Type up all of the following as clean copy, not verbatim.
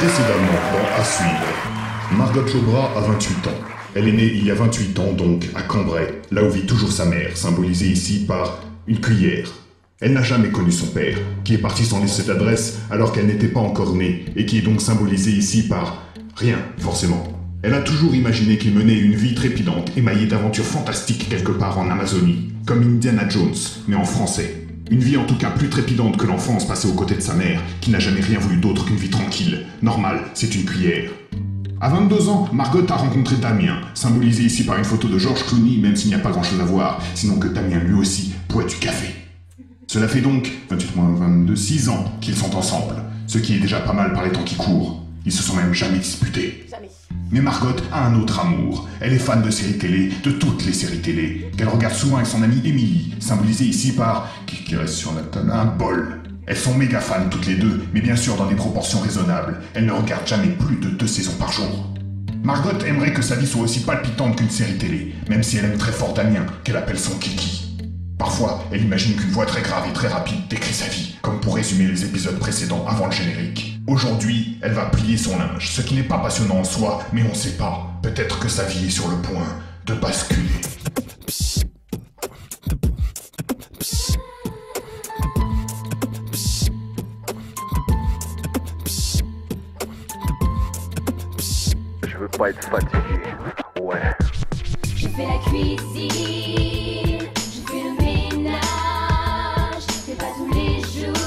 Précédemment dans À suivre. Margot Chobra a 28 ans. Elle est née il y a 28 ans donc à Cambrai, là où vit toujours sa mère, symbolisée ici par une cuillère. Elle n'a jamais connu son père, qui est parti sans laisser d'adresse alors qu'elle n'était pas encore née, et qui est donc symbolisé ici par rien, forcément. Elle a toujours imaginé qu'il menait une vie trépidante, émaillée d'aventures fantastiques quelque part en Amazonie, comme Indiana Jones, mais en français. Une vie en tout cas plus trépidante que l'enfance passée aux côtés de sa mère, qui n'a jamais rien voulu d'autre qu'une vie tranquille. Normal, c'est une cuillère. À 22 ans, Margot a rencontré Damien, symbolisé ici par une photo de George Clooney, même s'il n'y a pas grand chose à voir, sinon que Damien lui aussi boit du café. Cela fait donc, 28 moins 22, 6 ans qu'ils sont ensemble, ce qui est déjà pas mal par les temps qui courent. Ils se sont même jamais disputés. Jamais. Mais Margot a un autre amour. Elle est fan de séries télé, de toutes les séries télé, qu'elle regarde souvent avec son amie Émilie, symbolisée ici par, qui reste sur la table, un bol. Elles sont méga fans toutes les deux, mais bien sûr dans des proportions raisonnables. Elles ne regardent jamais plus de 2 saisons par jour. Margot aimerait que sa vie soit aussi palpitante qu'une série télé, même si elle aime très fort Damien, qu'elle appelle son kiki. Parfois, elle imagine qu'une voix très grave et très rapide décrit sa vie, comme pour résumer les épisodes précédents avant le générique. Aujourd'hui, elle va plier son linge, ce qui n'est pas passionnant en soi, mais on sait pas. Peut-être que sa vie est sur le point de basculer. Je veux pas être fatigué. Ouais. Je fais la cuisine, je fais le ménage, c'est pas tous les jours.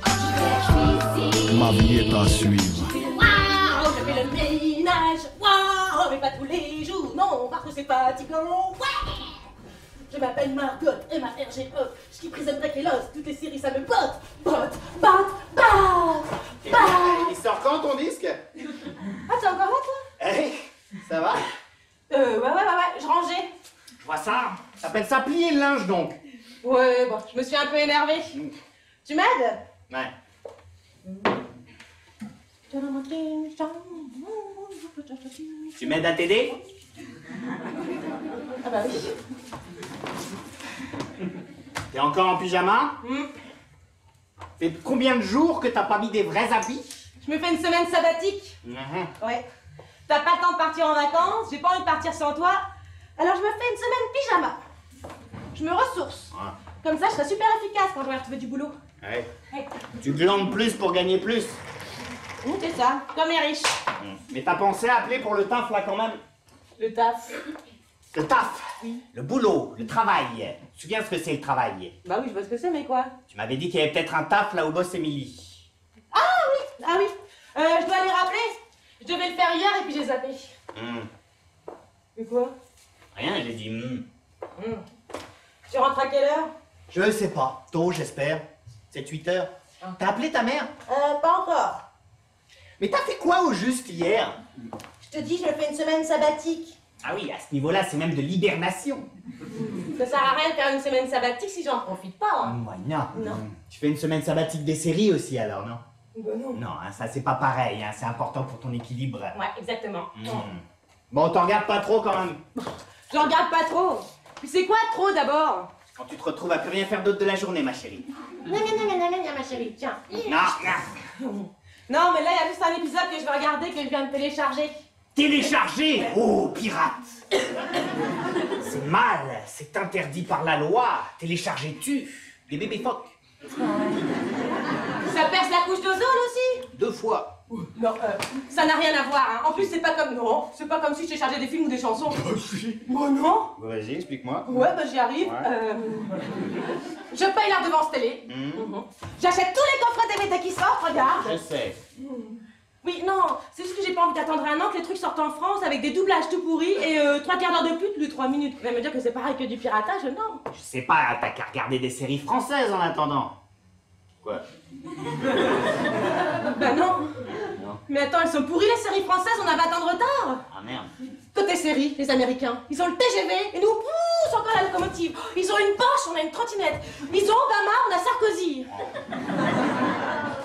Je fais la cuisine. Ma vie est à suivre. Waouh, je fais le ménage. Waouh, mais pas tous les jours. Non, parce que c'est fatigant. Ouais. Je m'appelle Margot, M-A-R-G-E. Je suis Prison Break et Lost. Toutes les séries, ça me botte. Botte, botte, botte. Il sort quand ton disque? Ah, t'es encore là, toi? Hey, ça va? Ouais, je rangeais. Je vois ça. T'appelles ça plier le linge donc? Ouais, bon, je me suis un peu énervée. Tu m'aides? Ouais. Tu m'aides à t'aider? Ah bah oui. T'es encore en pyjama? Fait combien de jours que t'as pas mis des vrais habits? Je me fais une semaine sabbatique. Ouais. T'as pas le temps de partir en vacances, j'ai pas envie de partir sans toi. Alors je me fais une semaine pyjama. Je me ressource. Comme ça, je serai super efficace quand je vais retrouver du boulot. Ouais. Ouais. Tu glandes plus pour gagner plus. C'est ça, comme les riches. Mais t'as pensé à appeler pour le taf là quand même? Le taf. Le taf? Oui. Le boulot, le travail. Tu te souviens ce que c'est le travail? Bah oui, je vois ce que c'est, mais quoi? Tu m'avais dit qu'il y avait peut-être un taf là où bosse Émilie. Ah oui. Je dois les rappeler. Je devais le faire hier et puis j'ai zappé. Mais quoi? Rien, j'ai dit Tu rentres à quelle heure? Je sais pas. Tôt, j'espère. 7-8 heures. T'as appelé ta mère? Pas encore. Mais t'as fait quoi au juste hier? Je te dis, je me fais une semaine sabbatique. Ah oui, à ce niveau-là, c'est même de l'hibernation. Ça sert à rien de faire une semaine sabbatique si j'en profite pas. Ouais, non. Non. Tu fais une semaine sabbatique des séries aussi alors, non? Bah non. Non, hein, ça c'est pas pareil, hein, c'est important pour ton équilibre. Ouais, exactement. Bon, t'en regardes pas trop quand même. Je regarde pas trop. Puis c'est quoi trop d'abord? Quand tu te retrouves à plus rien faire d'autre de la journée, ma chérie. Non, ma chérie, tiens. Non. Non, mais là, il y a juste un épisode que je vais regarder que je viens de télécharger. Télécharger? Oh, pirate! C'est mal, c'est interdit par la loi. Télécharger-tu des bébés phoques? Ça perce la couche d'ozone aussi? 2 fois. Non, ça n'a rien à voir, hein. En plus, c'est pas comme... Non, c'est pas comme si je téléchargeais des films ou des chansons. Moi, non. Vas-y, explique-moi. Ouais, bah j'y arrive. Ouais. Je paye la redevance télé. J'achète tous les coffrets DVD qui sortent, regarde. Je sais. Oui, non, c'est juste que j'ai pas envie d'attendre un an que les trucs sortent en France avec des doublages tout pourris et 3 quarts d'heure de pute, plus 3 minutes. Tu vas me dire que c'est pareil que du piratage, non? Je sais pas, t'as qu'à regarder des séries françaises en attendant. Quoi? Bah non. Mais attends, elles sont pourries les séries françaises, on a 20 ans de retard. Ah merde. Côté séries, les Américains, ils ont le TGV et nous, pousse encore la locomotive. Ils ont une Porsche, on a une trottinette. Ils ont Obama, on a Sarkozy.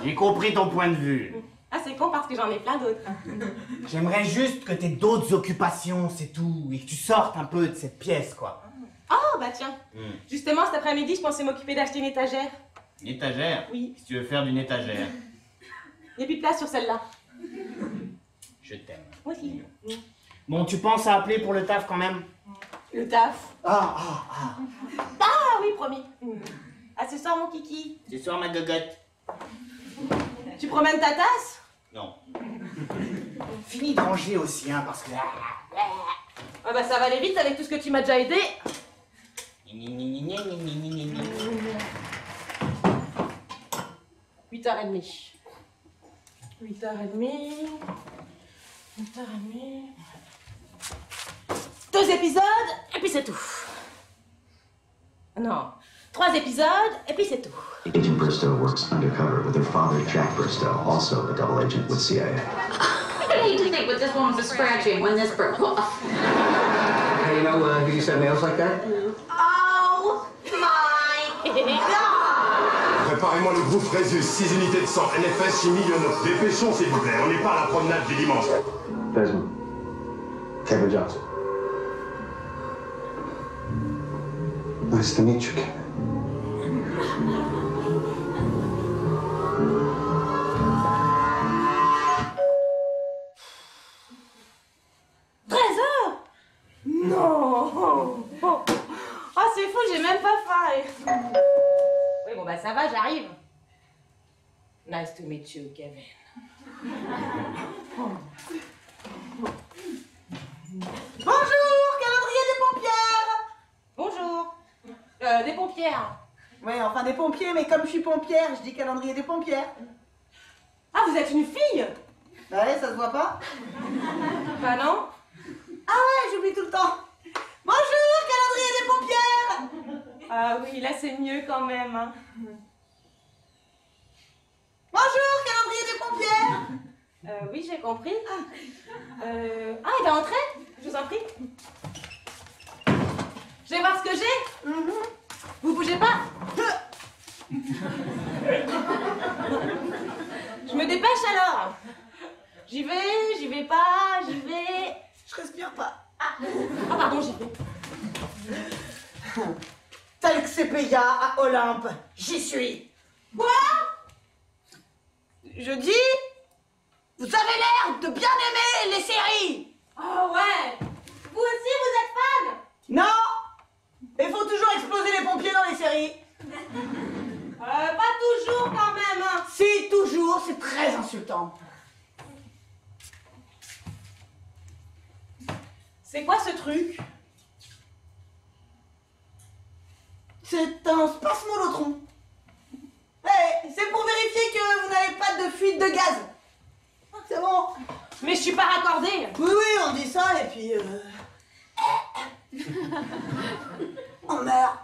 J'ai compris ton point de vue. Ah, c'est con parce que j'en ai plein d'autres. J'aimerais juste que t'aies d'autres occupations, c'est tout, et que tu sortes un peu de cette pièce, quoi. Oh, bah tiens. Justement, cet après-midi, je pensais m'occuper d'acheter une étagère. Une étagère? Oui. Si tu veux faire d'une étagère. Il n'y a plus de place sur celle-là. Je t'aime. Moi aussi. Bon, tu penses à appeler pour le taf quand même? Le taf. Ah, Ah oui, promis. À ce soir, mon kiki. ce soir, ma gogotte. Tu promènes ta tasse? Non. Fini de ranger aussi, hein, parce que... Ah bah ça va aller vite avec tout ce que tu m'as déjà aidé. 8h30. 8h30. 8h30. 2 épisodes, et puis c'est tout. Non, 3 épisodes, et puis c'est tout. Agent Bristow works undercover with her father, Jack Bristow, also a double agent with CIA. I hate to think what this woman was scratching when this broke off. Hey, you know who used to have nails like that? Oh my God! Préparez-moi le groupe Frésus, 6 unités de sang, NFS chez Millionnaire. Dépêchons, s'il vous plaît, on n'est pas à la promenade du dimanche. Desmond. Kevin Johnson. Nice to meet you, Kevin. Non. Oh, c'est fou, j'ai même pas faim. Oui, bon, bah ça va, j'arrive. Nice to meet you, Kevin. Bonjour, calendrier des pompières. Bonjour. Des pompières. Ouais, enfin des pompiers, mais comme je suis pompière, je dis calendrier des pompières. Ah, vous êtes une fille? Bah ouais, ça se voit pas? Bah non. Ah ouais, j'oublie tout le temps. Bonjour, calendrier des pompières. Ah oui, là c'est mieux quand même. Hein. Bonjour, calendrier des pompières. Oui, j'ai compris. Ah, il va entrer? Je vous en prie. Je vais voir ce que j'ai. Vous bougez pas. Je me dépêche alors. J'y vais pas, j'y vais. Je respire pas. Ah, pardon, j'y vais. Tel que Cepeda à Olympe, j'y suis. Quoi? Je dis, vous avez l'air de bien aimer les séries. Oh ouais. Vous aussi, vous êtes fan? Non, il faut toujours exploser les pompiers dans les séries. Pas toujours quand même. Hein. Si, toujours, c'est très insultant. C'est quoi ce truc? C'est un spasmolotron. Hey, c'est pour vérifier que vous n'avez pas de fuite de gaz. C'est bon. Mais je suis pas raccordée. Oui, oui, on dit ça et puis... on meurt.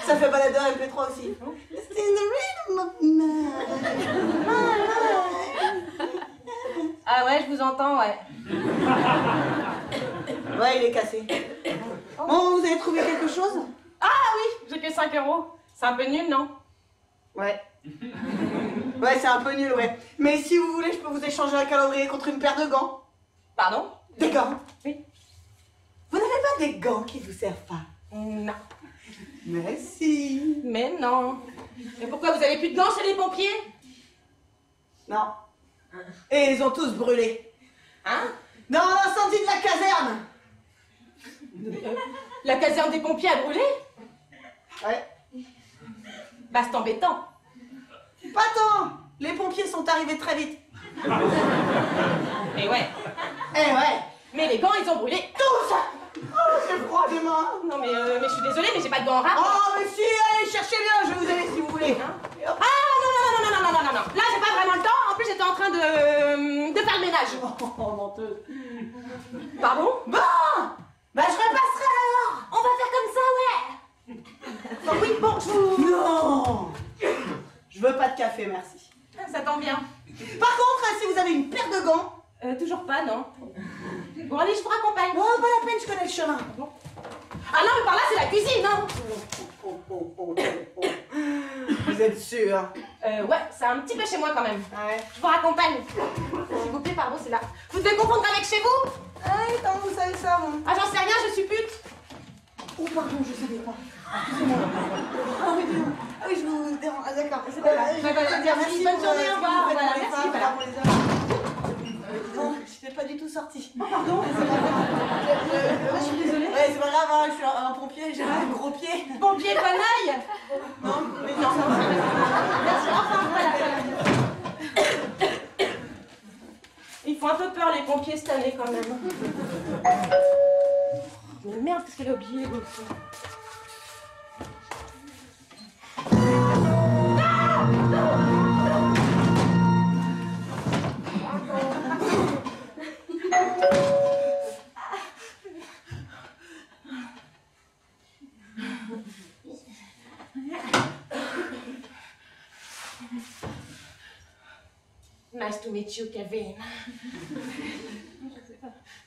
Ça fait baladeur MP3 aussi. It's in the rhythm of my life. Ah ouais, je vous entends, ouais. Ouais, il est cassé. Bon, vous avez trouvé quelque chose? Ah oui, j'ai que 5 €. C'est un peu nul, non? Ouais. Ouais, c'est un peu nul, ouais. Mais si vous voulez, je peux vous échanger un calendrier contre une paire de gants. Pardon? Des gants? Oui. Vous n'avez pas des gants qui vous servent pas? Non. Mais si. Mais non. Mais pourquoi vous avez plus de gants chez les pompiers? Non. Et ils ont tous brûlé. Hein? Dans l'incendie de la caserne. La caserne des pompiers a brûlé? Ouais. Bah c'est embêtant. Pas tant. Les pompiers sont arrivés très vite. Et ouais. Eh ouais. Mais les gants, ils ont brûlé. Tous. Oh, j'ai froid des mains. Non mais je suis désolée, mais j'ai pas de gants en rap. Oh, mais si, allez, cherchez bien, je vais vous aider si vous voulez. Hein? Ah non. Là, j'ai pas vraiment le temps. En plus, j'étais en train de faire le ménage. Oh, menteuse. Pardon? Bon. Bah, je repasserai alors. On va faire comme ça, ouais. Oh, oui, bonjour. Non. Je veux pas de café, merci. Ça tombe bien. Par contre, si vous avez une paire de gants... Toujours pas, non. Bon, allez, je vous raccompagne. Oh, pas la peine, je connais le chemin. Ah non, mais par là, c'est la cuisine, non? Vous êtes sûr? Ouais, c'est un petit peu chez moi quand même. Ouais. Je vous raccompagne. S'il vous plaît, pardon, c'est là. Vous devez confondre avec chez vous? Ah, comment vous savez ça, moi? Ah, j'en sais rien, je suis pute. Oh, pardon, je savais pas. Ah oui, je vous dérange. Ah d'accord, c'est pas grave. Merci, bonne journée, au revoir. Voilà, merci, voilà. pour les hommes. Non, je n'étais pas du tout sortie. Oh, pardon. Je suis désolée. Ouais, c'est pas grave, hein, je suis un pompier, j'ai un gros pied. Pompier panaille. Non, mais non. Merci, enfin, voilà. Ils font un peu peur les pompiers cette année quand même. Mais merde, qu'est-ce qu'elle a oublié l'autre. Nice to meet you, Kevin.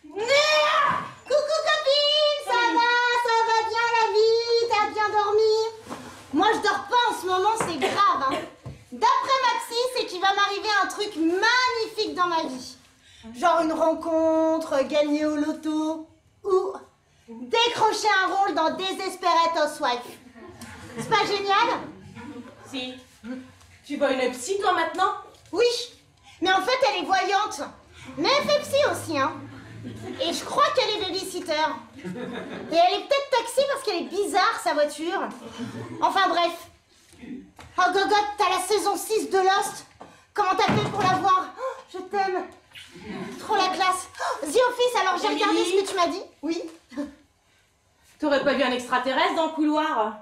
Coucou copine, ça va bien la vie, t'as bien dormi? Moi je dors pas en ce moment, c'est grave. Hein. D'après ma psy, c'est qu'il va m'arriver un truc magnifique dans ma vie. Genre une rencontre, gagner au loto ou décrocher un rôle dans Desperate Housewives. C'est pas génial? Si. Tu vois une psy toi maintenant? Oui, mais en fait elle est voyante. Mais elle fait psy aussi, hein. Et je crois qu'elle est babysitter. Et elle est peut-être taxi parce qu'elle est bizarre, sa voiture. Enfin bref. Oh Gogotte, t'as la saison 6 de Lost. Comment t'as fait pour la voir? Oh, je t'aime. Trop la classe. Oh, The Office, alors j'ai regardé ce que tu m'as dit. Oui. T'aurais pas vu un extraterrestre dans le couloir?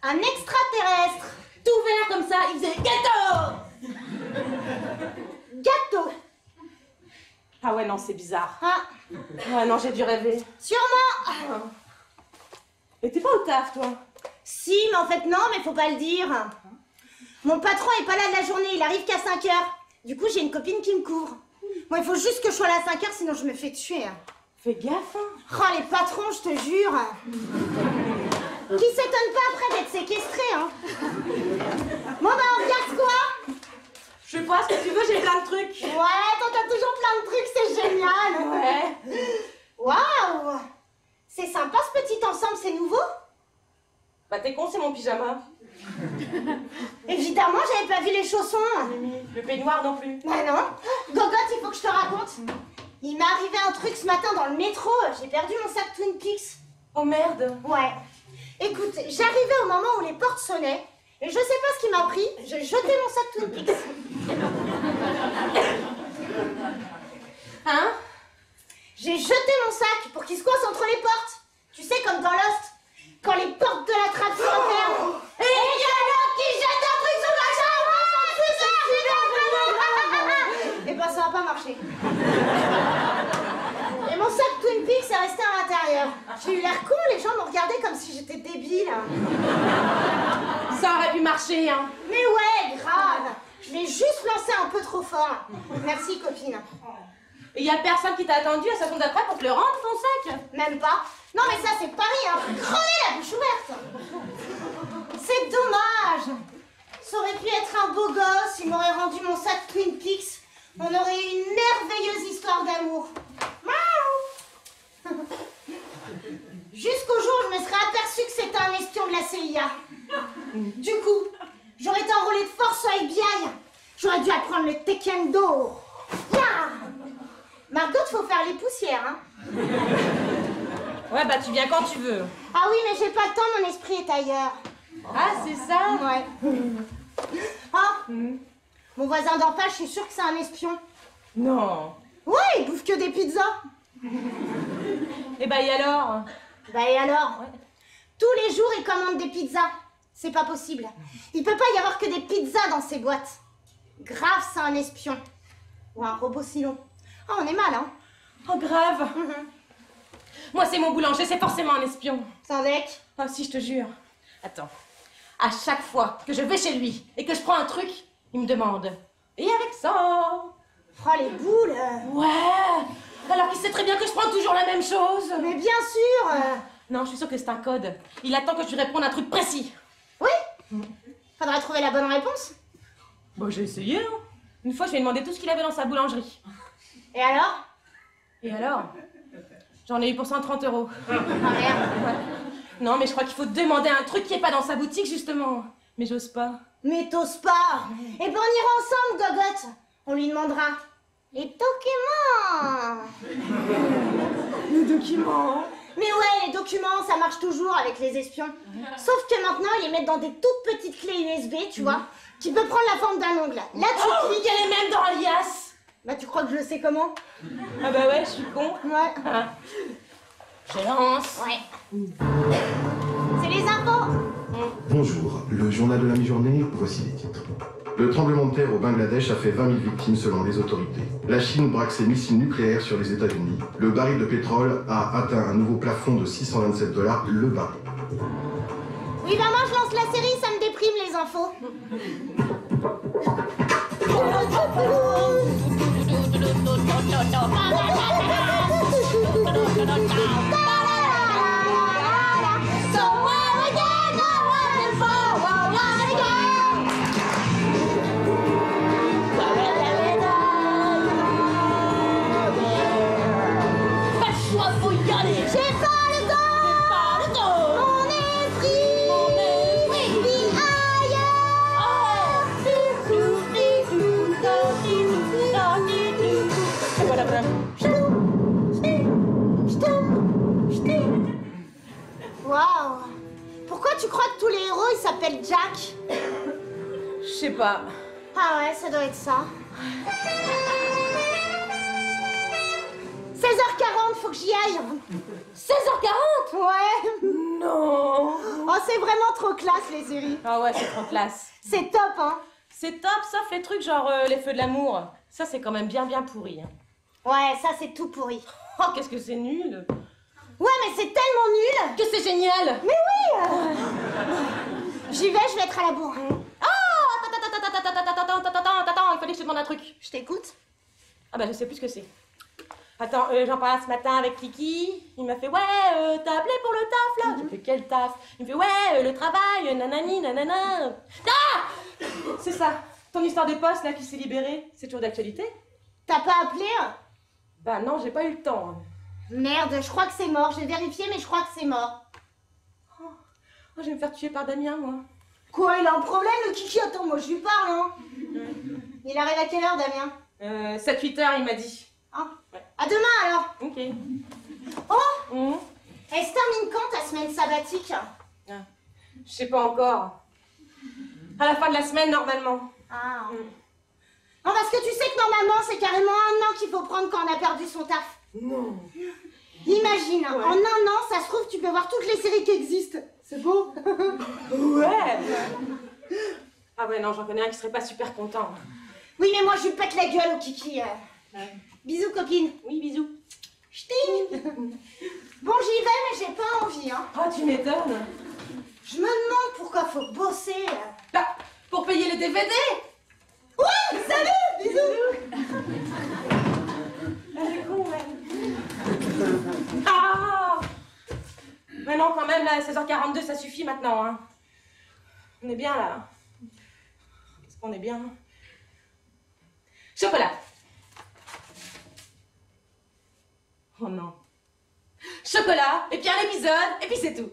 Un extraterrestre. Tout vert comme ça, il faisait gâteau. Gâteau. Ah ouais, non, c'est bizarre. Ah. Ouais, non, j'ai dû rêver. Sûrement. Et t'es pas au taf, toi? Si, mais en fait non, mais faut pas le dire. Mon patron est pas là de la journée, il arrive qu'à 5h. Du coup, j'ai une copine qui me couvre. Bon, il faut juste que je sois là à 5h, sinon je me fais tuer. Fais gaffe, hein. Oh, les patrons, je te jure. Qui s'étonne pas après d'être séquestré, hein. Bon, bah, on regarde quoi? Je sais pas, ce que tu veux, j'ai plein de trucs. Ouais, toi, t'as toujours plein de trucs, c'est génial. Ouais. Waouh. C'est sympa, ce petit ensemble, c'est nouveau? Bah, t'es con, c'est mon pyjama. Évidemment, j'avais pas vu les chaussons. Le peignoir non plus. Bah non. Gogotte, il faut que je te raconte. Il m'est arrivé un truc ce matin dans le métro. J'ai perdu mon sac Twin Peaks. Oh merde. Ouais. Écoute, j'arrivais au moment où les portes sonnaient. Et je sais pas ce qui m'a pris. J'ai jeté mon sac Twin Peaks. Hein? J'ai jeté mon sac pour qu'il se coince entre les portes. Tu sais, comme dans Lost. Quand les portes de la trappe se referment. Et il y a l'autre qui jette un truc sur ma chambre. Et ben ça va pas marcher. Et mon sac Twin Peaks est resté à l'intérieur. J'ai eu l'air con, les gens m'ont regardé comme si j'étais débile. Ça aurait pu marcher, hein. Mais ouais, grave. Je l'ai juste lancé un peu trop fort. Merci, copine. Et y a personne qui t'a attendu à la seconde d'après pour te le rendre, ton sac? Même pas. Non, mais ça, c'est Paris, hein. Crever la bouche ouverte. C'est dommage. Ça aurait pu être un beau gosse. Il m'aurait rendu mon sac Twin Peaks. On aurait eu une merveilleuse histoire d'amour. Jusqu'au jour où je me serais aperçue que c'était un espion de la CIA. Du coup, j'aurais été enrôlée de force au FBI. J'aurais dû apprendre le taekwondo. Yeah. Margot, faut faire les poussières, hein. Ouais, bah tu viens quand tu veux. Ah oui, mais j'ai pas le temps, mon esprit est ailleurs. Ah, c'est ça? Ouais. Ah, mon voisin d'en face, je suis sûre que c'est un espion. Non. Ouais, il bouffe que des pizzas. Et bah, et alors? Bah, et alors? Ouais. Tous les jours, il commande des pizzas. C'est pas possible. Il peut pas y avoir que des pizzas dans ces boîtes. Grave, c'est un espion. Ou un robot silon. Oh, on est mal, hein? Oh, grave. Moi, c'est mon boulanger, c'est forcément un espion. Sans deck? Oh, si, je te jure. Attends. À chaque fois que je vais chez lui et que je prends un truc, il me demande. Et avec ça? Oh, les boules. Ouais. Alors qu'il sait très bien que je prends toujours la même chose. Mais bien sûr. Non, je suis sûre que c'est un code. Il attend que je lui réponde un truc précis. Oui. Faudrait trouver la bonne réponse. Bon, j'ai essayé, hein. Une fois, je lui ai demandé tout ce qu'il avait dans sa boulangerie. Et alors? Et alors? J'en ai eu pour 130 €. Ah merde. Ouais. Non, mais je crois qu'il faut demander un truc qui est pas dans sa boutique, justement. Mais j'ose pas. Mais t'oses pas. Eh ben, on ira ensemble, Gogotte. On lui demandera. Les documents. Les documents? Mais ouais, les documents, ça marche toujours avec les espions. Sauf que maintenant, ils les mettent dans des toutes petites clés USB, tu vois, qui peut prendre la forme d'un ongle. Là, tu cliques. Elle est même dans l'alias. Bah, tu crois que je le sais comment? Ah bah ouais, je suis con. Ouais. Je lance. Ouais. C'est les infos. Bonjour, le journal de la mi-journée, voici les titres. Le tremblement de terre au Bangladesh a fait 20 000 victimes selon les autorités. La Chine braque ses missiles nucléaires sur les États-Unis. Le baril de pétrole a atteint un nouveau plafond de 627 $ le baril. Oui, bah moi je lance la série, ça me déprime les infos. Waouh! Pourquoi tu crois que tous les héros ils s'appellent Jack? Je sais pas. Ah ouais, ça doit être ça. 16h40, faut que j'y aille. 16h40? Ouais. Non. Oh, c'est vraiment trop classe les séries. Ah ouais, c'est trop classe. C'est top, hein. C'est top, sauf les trucs genre les feux de l'amour. Ça, c'est quand même bien pourri. Hein. Ouais, ça c'est tout pourri. Oh, qu'est-ce que c'est nul. Ouais, mais c'est tellement nul. Que c'est génial. Mais oui. J'y vais, je vais être à la bourre. Attends, il fallait que je te demande un truc. Je t'écoute. Ah bah je sais plus ce que c'est. Attends, j'en parlais ce matin avec Kiki. Il m'a fait ouais, t'as appelé pour le taf là. J'ai fait quel taf? Il me fait ouais, le travail, nanani, nanana. Ah! C'est ça. Ton histoire de poste là qui s'est libérée, c'est toujours d'actualité? T'as pas appelé? Bah non, j'ai pas eu le temps. Merde, je crois que c'est mort. J'ai vérifié, mais je crois que c'est mort. Oh, je vais me faire tuer par Damien, moi. Quoi, il a un problème, le Kiki? Attends, moi je lui parle, hein. Il arrive à quelle heure, Damien? 7-8 heures, il m'a dit. Ah. Ouais. À demain, alors. Ok. Oh Elle se termine quand, ta semaine sabbatique? Je sais pas encore. À la fin de la semaine, normalement. Ah. Non, parce que tu sais que normalement, c'est carrément 1 an qu'il faut prendre quand on a perdu son taf. Non. Imagine, ouais. En 1 an, ça se trouve, tu peux voir toutes les séries qui existent. C'est beau. Ouais. Ah ouais, non, j'en connais un qui serait pas super content. Oui, mais moi, je lui pète la gueule au Kiki. Ouais. Bisous, copine. Oui, bisous. Ch'ting. Bon, j'y vais, mais j'ai pas envie, hein. Oh, tu m'étonnes. Je me demande pourquoi faut bosser. Bah, pour payer les DVD. Ouais, salut, bisous. Elle est con, elle. Ah! Mais non, quand même, là, 16h42, ça suffit maintenant, hein. On est bien, là. Est-ce qu'on est bien? Chocolat. Oh non. Chocolat, et puis un épisode, et puis c'est tout.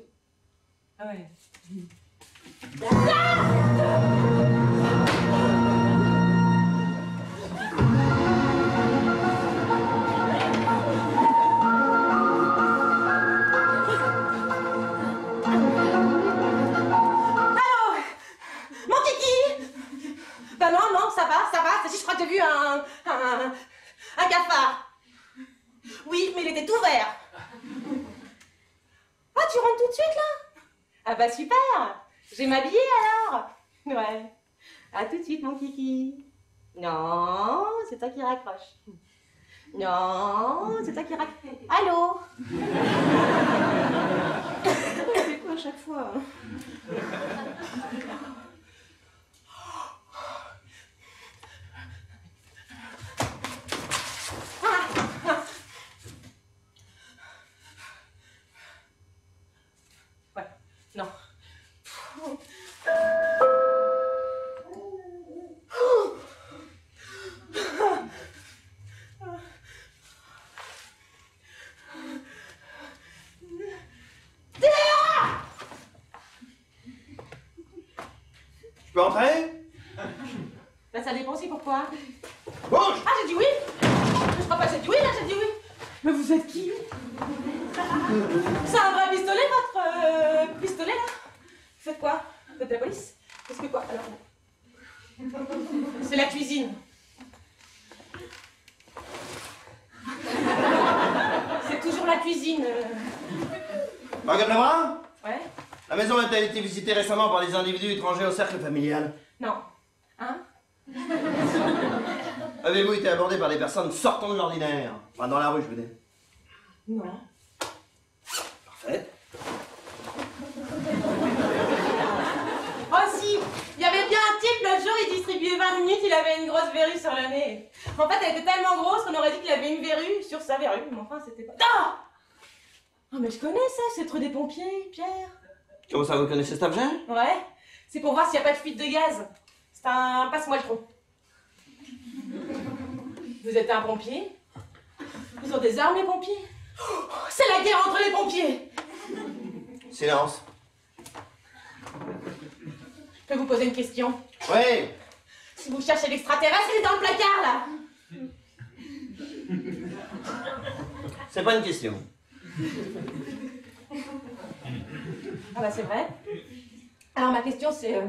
Ah ouais. Bah non, ça va. C'est juste, je crois que j'ai vu un cafard. Oui, mais il était ouvert. Ah, tu rentres tout de suite, là? Ah bah super. Je vais m'habiller, alors. Ouais. À tout de suite, mon kiki. Non, c'est toi qui raccroche. Non, c'est toi qui raccroche. Allô? C'est quoi à chaque fois? Ouais, non. Je peux entrer? Bah ça dépend aussi pourquoi. Bouge! Ah j'ai dit oui! Je crois pas que j'ai dit oui là, j'ai dit oui! Mais vous êtes qui? C'est un vrai pistolet votre pistolet là? Vous faites quoi? Vous faites de la police? Qu'est-ce que quoi alors? C'est la cuisine. C'est toujours la cuisine. Margot Lebrun? Ouais? La maison a-t-elle été visitée récemment par des individus étrangers au cercle familial? Non. Hein? Avez-vous été abordé par des personnes sortant de l'ordinaire? Enfin, dans la rue, je veux dire. Non. Parfait. Oh si! Il y avait bien un type, l'autre jour, il distribuait 20 minutes, il avait une grosse verrue sur le nez. En fait, elle était tellement grosse qu'on aurait dit qu'il avait une verrue sur sa verrue, mais enfin, c'était pas... Ah! Oh, mais je connais ça, c'est le truc des pompiers, Pierre. Comment ça, vous connaissez cet objet? Ouais, c'est pour voir s'il n'y a pas de fuite de gaz. C'est un passe-moi le trou. Vous êtes un pompier? Ils ont des armes, les pompiers? Oh, c'est la guerre entre les pompiers! Silence. Je peux vous poser une question? Oui. Si vous cherchez l'extraterrestre, il est dans le placard, là! C'est pas une question. Ah bah c'est vrai. Alors ma question c'est...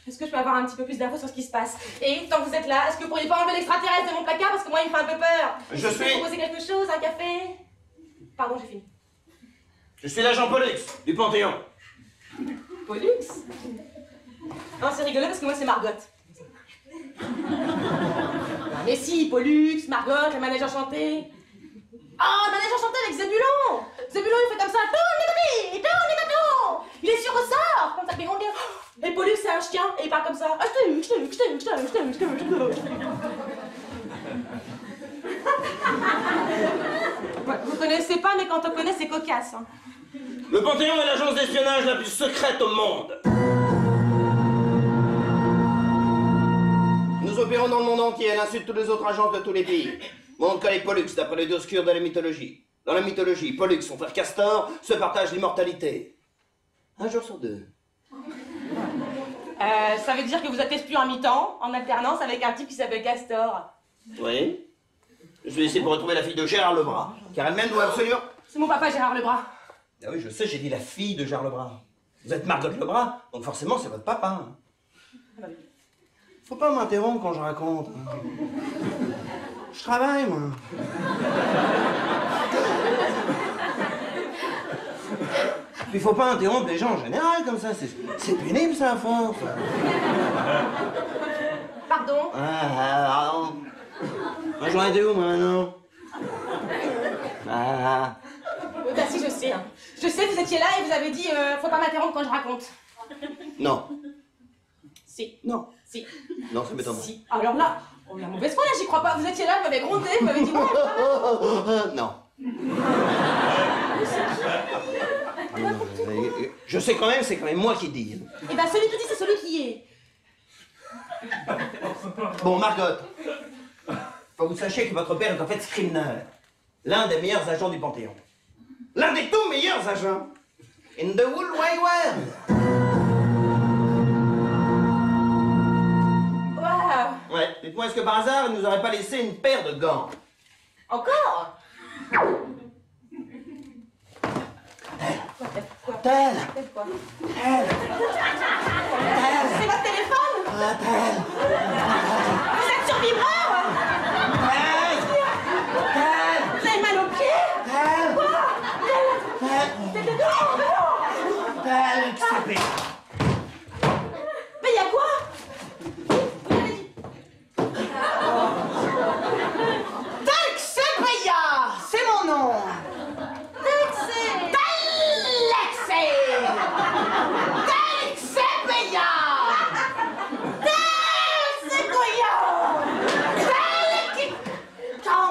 est-ce que je peux avoir un petit peu plus d'infos sur ce qui se passe? Et tant que vous êtes là, est-ce que vous pourriez pas enlever l'extraterrestre de mon placard parce que moi il me fait un peu peur? Je peux suis... vous proposer quelque chose, un café? Pardon, j'ai fini. Je suis l'agent Pollux, du Panthéon. Pollux? Non, c'est rigolo parce que moi c'est Margot. Mais si, Pollux, Margot, le manège enchanté. Ah, le manège enchanté avec Zébulon! Zébulon il fait comme ça, tourne les bâtons! Il est sur ressort! Comme ça, mais on dit. Et Pollux c'est un chien et il parle comme ça. Ah, je t'ai eu. Vous connaissez pas, mais quand on connaît, c'est cocasse. Hein. Le Panthéon est l'agence d'espionnage la plus secrète au monde. Nous opérons dans le monde entier à l'insu de tous les autres agences de tous les pays. Mon collègue Pollux, d'après les dieux obscurs de la mythologie. Dans la mythologie, Pollux, son frère Castor, se partagent l'immortalité. Un jour sur deux. Ça veut dire que vous êtes espion à mi-temps, en alternance avec un type qui s'appelle Castor. Oui. Je vais essayer pour retrouver la fille de Gérard Lebras, car elle-même doit absolument... C'est mon papa Gérard Lebras. Ah oui, je sais, j'ai dit la fille de Gérard Lebras. Vous êtes Margot Lebras, donc forcément c'est votre papa. Faut pas m'interrompre quand je raconte. Je travaille, moi. Puis faut pas interrompre les gens en général comme ça, c'est pénible ça à force. Pardon? Moi j'en étais où, moi, maintenant? Bah si, je sais. Hein. Je sais, vous étiez là et vous avez dit faut pas m'interrompre quand je raconte. Non. Si. Non. Si. Non, ça m'étonne. Si. Alors là, on a mauvaise foi là, j'y crois pas. Vous étiez là, vous m'avez grondé, vous m'avez dit non. Je sais quand même, c'est quand même moi qui dis. Et ben celui qui dit, c'est celui qui est. Bon, Margot, faut que vous sachiez que votre père est en fait Scribner, l'un des meilleurs agents du Panthéon. L'un des tout meilleurs agents. In the whole wide world. Wow. Ouais, dites-moi, est-ce que par hasard, il nous aurait pas laissé une paire de gants? Encore? Tel. Quoi? Tel. C'est votre téléphone? Tel. Vous êtes sur vibreur? Vous avez mal aux pieds? Quoi? Mais il y a quoi? Talxepeia, c'est mon nom.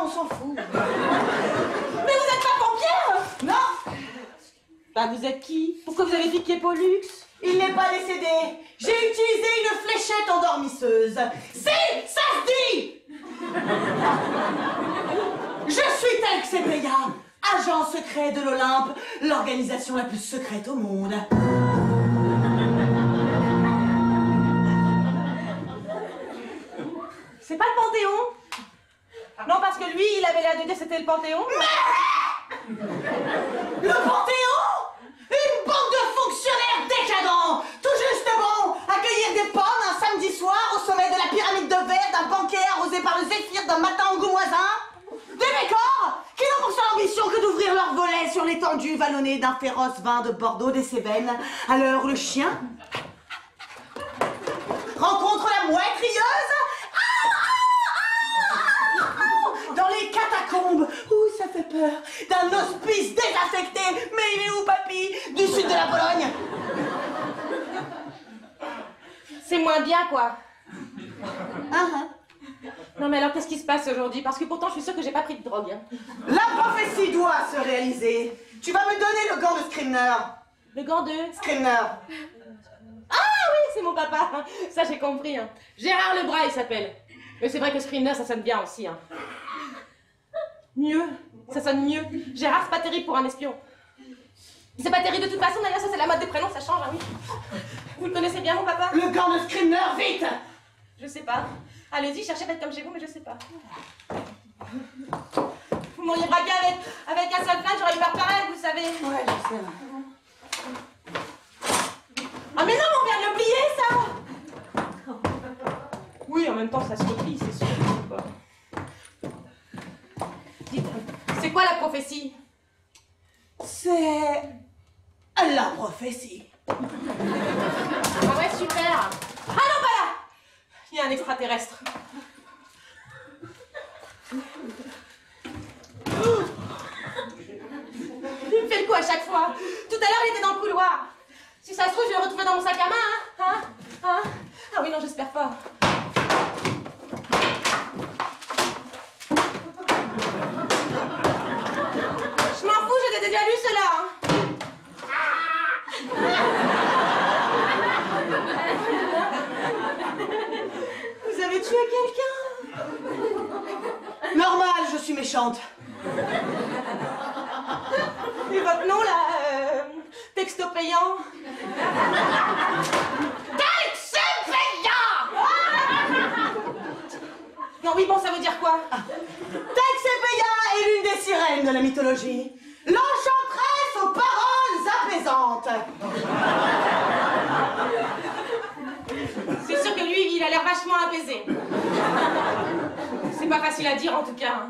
On s'en fout. Mais vous êtes pas pompier? Non. Bah vous êtes qui? Pourquoi vous avez piqué Pollux? Il n'est pas décédé. J'ai utilisé une fléchette endormisseuse. Si, ça se dit. Je suis Talxepeia, agent secret de l'Olympe, l'organisation la plus secrète au monde. C'est pas le Panthéon? Non, parce que lui, il avait l'air de dire que c'était le Panthéon. Le Panthéon? Une bande de fonctionnaires décadents! Tout juste bon! Accueillir des pommes un samedi soir au sommet de la pyramide de verre d'un banquet arrosé par le zéphyr d'un matin angoumoisin? Des mécors qui n'ont pour seule ambition que d'ouvrir leurs volets sur l'étendue vallonnée d'un féroce vin de Bordeaux des Cévennes, à l'heure où le chien rencontre la mouette rieuse dans les catacombes. Ouh, ça fait peur. D'un hospice désaffecté. Mais il est où, papy? Du sud de la Pologne. C'est moins bien, quoi. Non, mais alors, qu'est-ce qui se passe aujourd'hui? Parce que pourtant, je suis sûre que j'ai pas pris de drogue. Hein. La prophétie doit se réaliser. Tu vas me donner le gant de Scribner. Le gant de Scribner. Ah oui, c'est mon papa. Ça, j'ai compris. Hein. Gérard Lebras, il s'appelle. Mais c'est vrai que Scribner, ça sonne bien aussi. Hein. Mieux. Ça sonne mieux. Gérard, c'est pas terrible pour un espion. C'est pas terrible de toute façon, d'ailleurs, ça c'est la mode des prénoms, ça change, hein, oui. Vous le connaissez bien, mon papa? Le gant de Scribner, vite! Je sais pas. Allez-y, cherchez peut-être comme chez vous, mais je sais pas. Vous m'auriez braqué avec un seul flingue, j'aurais eu peur pareil, vous savez. Ouais, je sais. Ah mais non, mais on vient de l'oublier, ça! Oui, en même temps, ça se replie, c'est sûr. Dites, c'est quoi la prophétie? C'est... la prophétie. Ah ouais, super! Ah non, pas là! Il y a un extraterrestre. Il me fait le coup à chaque fois. Tout à l'heure, il était dans le couloir. Si ça se trouve, je vais le retrouver dans mon sac à main, hein? Ah oui, non, j'espère pas. Je m'en fous, j'ai déjà lu cela. Vous avez tué quelqu'un? Normal, je suis méchante. Et votre nom, là, texto payant? Texte payant! Non, oui, bon, ça veut dire quoi? Texte payant est l'une des sirènes de la mythologie. L'enchanteresse aux paroles apaisantes. C'est sûr que lui, il a l'air vachement apaisé. C'est pas facile à dire, en tout cas.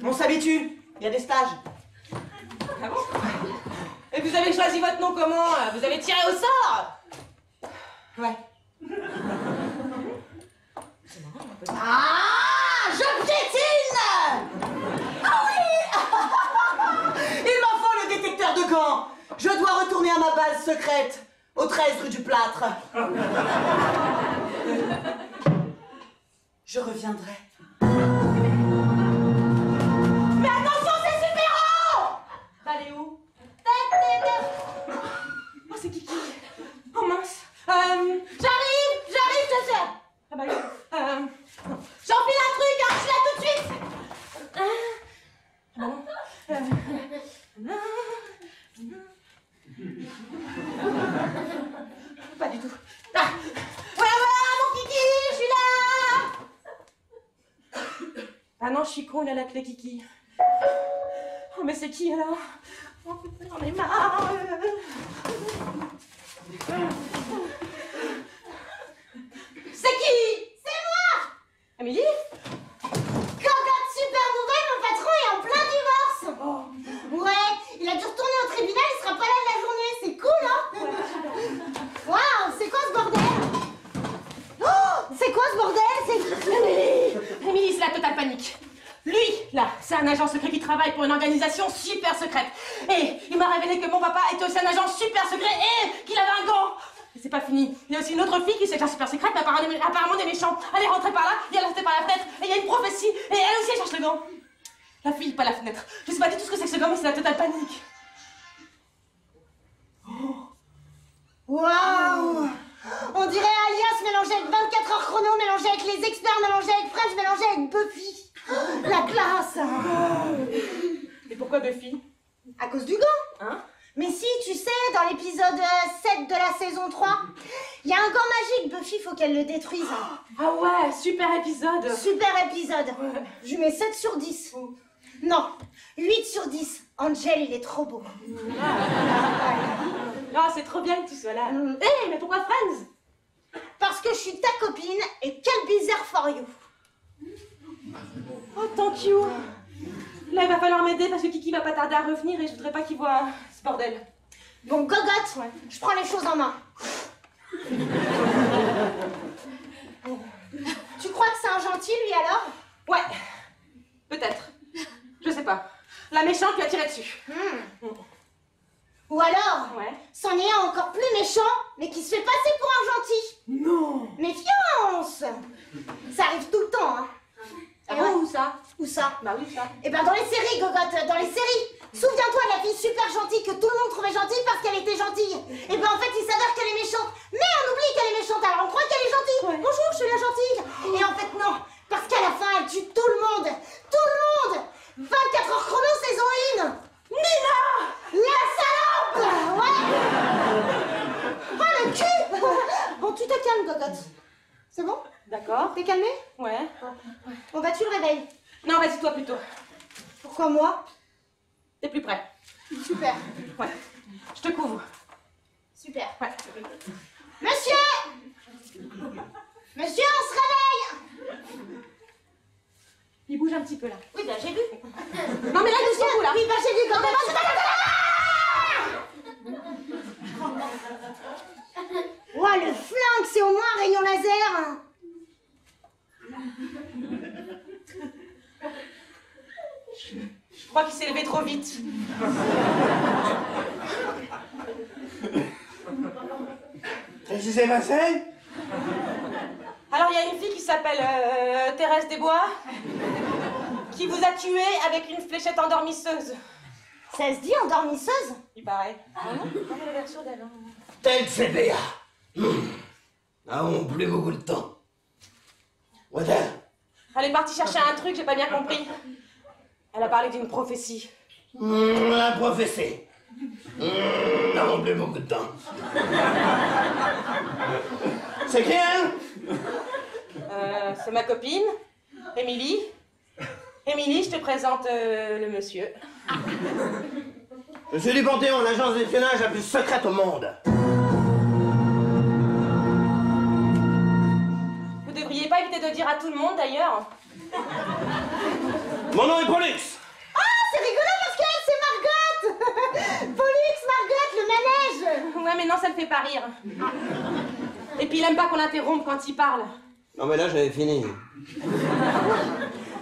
On s'habitue. Il y a des stages. Ah bon? Et vous avez choisi votre nom comment? Vous avez tiré au sort? Ouais. Ah, je piétine! Ah oui! Il m'en faut le détecteur de gants. Je dois retourner à ma base secrète, au 13 rue du Plâtre. Je reviendrai. Mais attention, c'est super-héros! Allez où? Oh, c'est Kiki. Oh mince. J'arrive, je sais. Ah bah oui. J'enfile un truc, hein, je suis là tout de suite. Pas du tout. Ah. Voilà, mon Kiki, je suis là. Ah non, je suis con, il a la clé Kiki. Oh, mais c'est qui alors? Oh putain, j'en ai marre. C'est qui? C'est moi! Amélie? Cocotte, super nouvelle, mon patron est en plein divorce! Ouais, il a dû retourner au tribunal, il sera pas là la journée, c'est cool, hein? Waouh, c'est quoi ce bordel? Oh, c'est quoi ce bordel? Amélie, c'est la totale panique. Lui, là, c'est un agent secret qui travaille pour une organisation super secrète. Et il m'a révélé que mon papa était aussi un agent super secret et qu'il avait un gant. Et c'est pas fini. Il y a aussi une autre fille qui est agent super secrète, mais apparemment des méchants. Elle est rentrée par là, et elle est restée par la fenêtre, et il y a une prophétie, et elle aussi elle cherche le gant. La fille, pas la fenêtre. Je sais pas du tout ce que c'est que ce gant, mais c'est la totale panique. Waouh! On dirait Alias mélangé avec 24 heures chrono, mélangé avec les experts, mélangé avec French, mélangé avec Buffy. La classe! Et pourquoi Buffy? À cause du gant. Hein? Mais si, tu sais, dans l'épisode 7 de la saison 3, il y a un gant magique, Buffy, faut qu'elle le détruise. Ah ouais, super épisode. Super épisode. Je lui mets 7 sur 10. Non, 8 sur 10. Angel, il est trop beau. Ah, c'est trop bien que tu sois là. Hé, mais pourquoi Friends? Parce que je suis ta copine et quel bizarre for you. Oh, thank you. Là, il va falloir m'aider parce que Kiki va pas tarder à revenir et je voudrais pas qu'il voit ce bordel. Bon, gogotte, je prends les choses en main. Tu crois que c'est un gentil, lui, alors? Ouais, peut-être. Je sais pas. La méchante lui a tiré dessus. Ou alors, ouais. c'en est un encore plus méchant, mais qui se fait passer pour un gentil. Non. Méfiance. Ça arrive tout le temps, hein. Ah bon, où ça? Où ça? Bah oui, ça. Eh ben dans les séries, gogotte, dans les séries. Souviens-toi de la fille super gentille que tout le monde trouvait gentille parce qu'elle était gentille. Et ben en fait, il s'avère qu'elle est méchante. Mais on oublie qu'elle est méchante, alors on croit qu'elle est gentille. Ouais. Bonjour, je suis la gentille. Et en fait, non. Parce qu'à la fin, elle tue tout le monde. Tout le monde. 24 heures chrono, saison 1. Nina! La salope! Ouais. Oh, le cul. Bon, tu te calmes, gogotte. C'est bon? D'accord. T'es calmé? Ouais. Bon, bah tu le réveilles. Non, vas-y, toi plutôt. Pourquoi moi? T'es plus près. Super. Ouais. Je te couvre. Super. Ouais. Monsieur! Monsieur, on se réveille! Il bouge un petit peu là. Oui, bah j'ai vu. Non, mais là, doucement, là. Oui, bah j'ai vu quand même. Ouah, le flingue, c'est au moins un rayon laser. Je crois qu'il s'est levé trop vite. Qu'est-ce qui s'est passé? Alors, il y a une fille qui s'appelle Thérèse Desbois qui vous a tué avec une fléchette endormisseuse. Ça se dit endormisseuse? Il paraît. Ah non? On a l'air sûr d'elle. Tel CBA. Ah, on plus beaucoup de temps. What the... Elle est partie chercher un truc, j'ai pas bien compris. Elle a parlé d'une prophétie. La prophétie. Non, plus beaucoup de temps. C'est qui, elle? C'est ma copine, Émilie. Émilie, je te présente le monsieur. Monsieur du Panthéon, l'agence d'espionnage la plus secrète au monde. Vous devriez pas éviter de dire à tout le monde, d'ailleurs. Mon nom est Pollux. Ah, c'est rigolo parce qu'elle, c'est Margot. Pollux, Margot, le manège. Ouais, mais non, ça le fait pas rire. Et puis il aime pas qu'on l'interrompe quand il parle. Non, mais là, j'avais fini.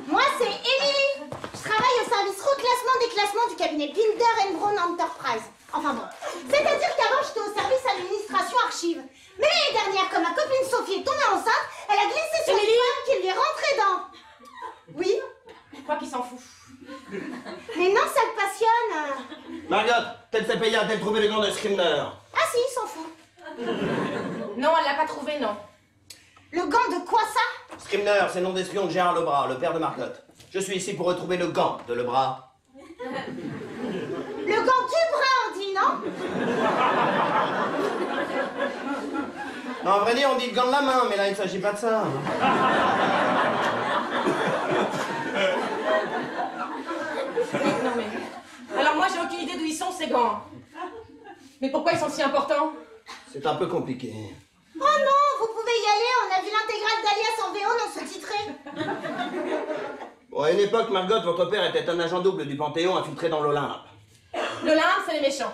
Moi, c'est Émilie. Je travaille au service reclassement des classements du cabinet Binder & Brown Enterprise. Enfin bon. C'est-à-dire qu'avant, j'étais au service administration archive. Mais l'année dernière, comme ma copine Sophie est tombée enceinte, elle a glissé sur une femme qui lui est rentrée dans... Oui? Je crois qu'il s'en fout. Mais non, ça le passionne. Margot, tel CPI a-t-elle trouvé le gant de Scribner? Ah si, il s'en fout. Non, elle l'a pas trouvé, non. Le gant de quoi ça? Scribner, c'est le nom d'espion de Gérard Lebras, le père de Margot. Je suis ici pour retrouver le gant de Lebras. Le gant du bras, on dit, non? Non, à vrai dire, on dit le gant de la main, mais là, il ne s'agit pas de ça. Non, mais... Alors moi, j'ai aucune idée d'où ils sont, ces gants. Mais pourquoi ils sont si importants? C'est un peu compliqué. Oh non, vous pouvez y aller, on a vu l'intégrale d'Alias en VO non sous-titré. Bon, à une époque, Margot, votre père était un agent double du Panthéon infiltré dans l'Olympe. L'Olympe, c'est les méchants.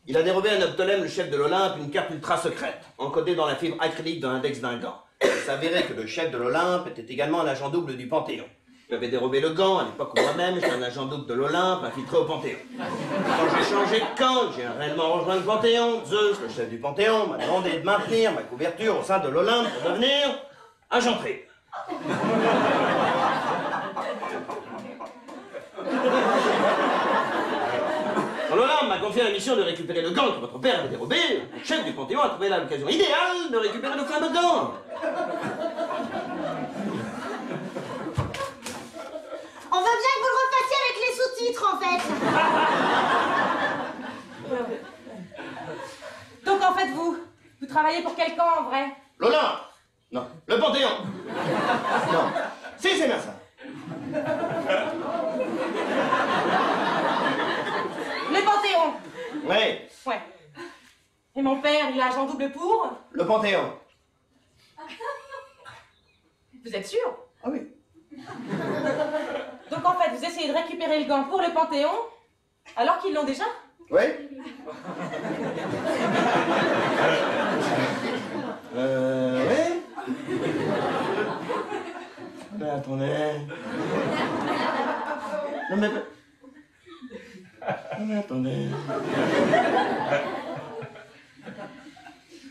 Il a dérobé à Noptolème, le chef de l'Olympe, une carte ultra secrète, encodée dans la fibre acrylique de l'index d'un gant. Il s'avérait que le chef de l'Olympe était également un agent double du Panthéon. Je lui avais dérobé le gant, à l'époque où moi-même, j'étais un agent double de l'Olympe, infiltré au Panthéon. Quand j'ai changé de camp, j'ai réellement rejoint le Panthéon. Zeus, le chef du Panthéon, m'a demandé de maintenir ma couverture au sein de l'Olympe pour devenir agent triple. L'Olympe m'a confié la mission de récupérer le gant que votre père avait dérobé. Le chef du Panthéon a trouvé là l'occasion idéale de récupérer le fameux gant. On veut bien que vous le refassiez avec les sous-titres, en fait. travaillez pour quel camp, en vrai? L'Olympe. Non, le Panthéon. Non. Si, c'est bien ça. Le Panthéon. Oui. Ouais. Et mon père, il a agent double pour? Le Panthéon. Vous êtes sûr? Ah oui. Donc en fait, vous essayez de récupérer le gant pour le Panthéon, alors qu'ils l'ont déjà? Oui. Oui. Mais attendez. Non mais... Non mais attendez.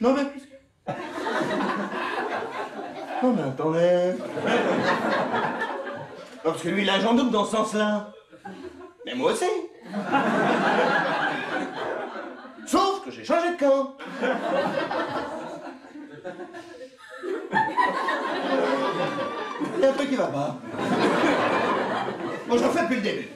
Non mais... Non mais attendez. Non, parce que lui il a un genre double dans ce sens-là. Mais moi aussi. Sauf que j'ai changé de camp. Il y a un truc qui va pas. Moi je refais depuis le début.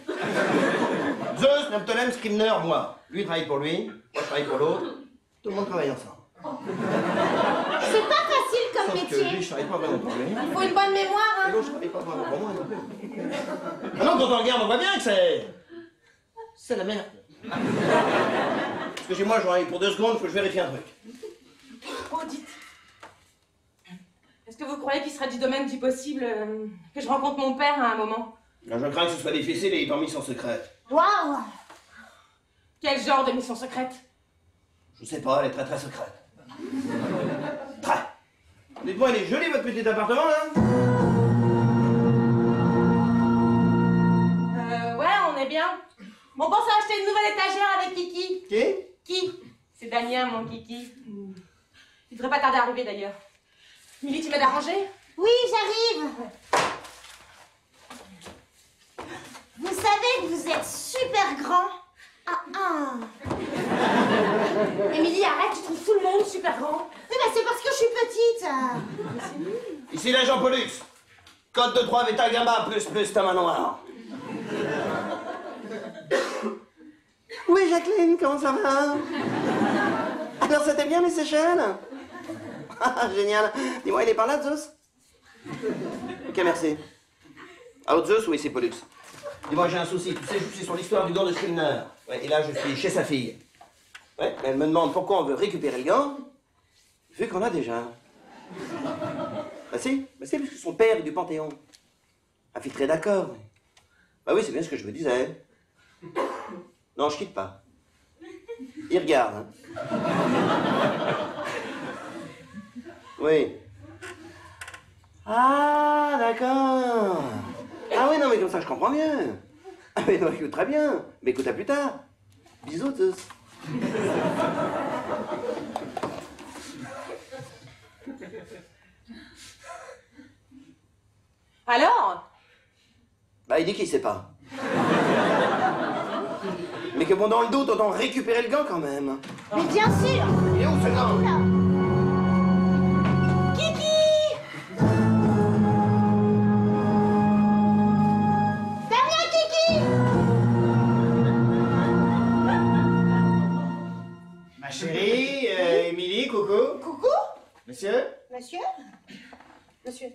Zeus, Neptolème, Scribner, moi. Lui travaille pour lui, moi je travaille pour l'autre. Tout le monde travaille ensemble. C'est pas facile comme Sauf que métier. lui, je travaille pas vraiment pour lui. Il faut une bonne mémoire, Et hein. l'autre, je travaille pas vraiment pour moi non plus. Ah non, quand on regarde, on voit bien que c'est... C'est la merde. Parce que chez moi, je travaille pour 2 secondes, faut que je vérifie un truc. Oh, dites. Est-ce que vous croyez qu'il sera du domaine du possible que je rencontre mon père à un moment? Là, je crains que ce soit difficile et il est en mission secrète. Waouh. Quel genre de mission secrète? Je sais pas, elle est très très secrète. Très. Dites-moi, il est joli votre petit appartement là? Ouais, on est bien. On pense à acheter une nouvelle étagère avec Kiki. Qui? C'est Damien, mon Kiki. Il devrait pas tarder à arriver d'ailleurs. Milly, tu m'aides à ranger? Oui, j'arrive. Vous savez que vous êtes super grand. Émilie, arrête, tu trouves tout le monde super grand. Oui, bah c'est parce que je suis petite. Ici l'agent Pollux. Code 2-3 Beta Gamma plus ta main noire. Oui, Jacqueline, comment ça va? Alors, c'était bien les Seychelles? Ah, génial. Dis-moi, il est par là, Zeus? Ok, merci. Alors, Zeus, oui, c'est Pollux. Dis-moi, j'ai un souci. Tu sais, je suis sur l'histoire du gant de Scribner. Ouais, et là, je suis chez sa fille. Ouais, elle me demande pourquoi on veut récupérer le gant, vu qu'on l'a déjà. Bah si, parce que son père est du Panthéon. Infiltré, d'accord. Bah oui, c'est bien ce que je me disais. Non, je quitte pas. Il regarde. Hein. Oui. Ah, d'accord. Ah oui, non, mais comme ça, je comprends mieux. Ah mais non, écoute, très bien. Mais écoute, à plus tard. Bisous, tous. Alors? Bah, il dit qu'il sait pas. Mais que bon, dans le doute, autant récupérer le gant quand même. Mais bien sûr. Il est où ce gant? Kiki. Damien, Kiki. Ma chérie, Émilie, coucou. Coucou. Monsieur? Monsieur. Monsieur.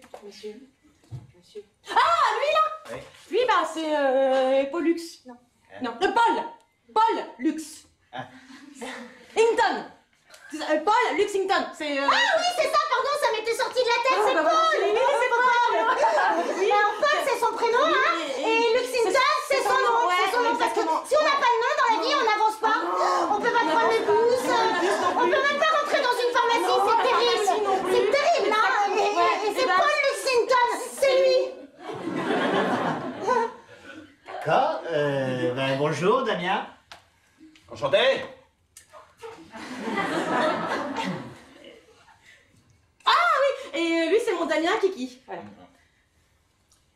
Ah, lui là? Oui. Lui, bah, c'est Pollux. Non. Non, Paul Lux. Ah. Ington. Paul Luxington. C'est. Ah oui, c'est ça, pardon, ça m'était sorti de la tête, Ah, c'est bah, Paul. oui, c'est Paul. Oui. Alors, Paul, c'est son prénom, hein. Et Luxington, c'est son nom. Ouais, C'est son nom, parce que si on n'a pas le nom dans la vie, on n'avance pas. On peut pas prendre le bus. On peut même pas rentrer dans une pharmacie, c'est terrible. C'est terrible, hein. Et c'est Paul Luxington, c'est lui. D'accord, ben, bonjour, Damien. Enchanté. Ah oui, et lui, c'est mon Damien Kiki. Voilà.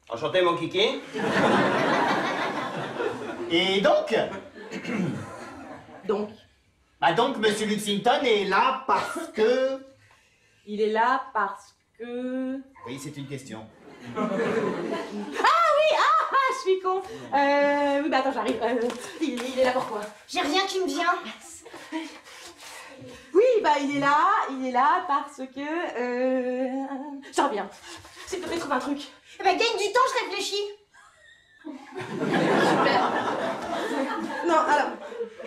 Enchanté, mon kiki. Et donc? Donc? Bah donc, Monsieur Luxington est là parce que... Il est là parce que... Oui, c'est une question. Ah oui, je suis con. Oui, bah attends, j'arrive. Il est là pourquoi? J'ai rien qui me vient. Oui, bah il est là parce que... J'en reviens. S'il te plaît, trouve un truc. Eh ben, gagne du temps, je réfléchis. Super. Non, alors,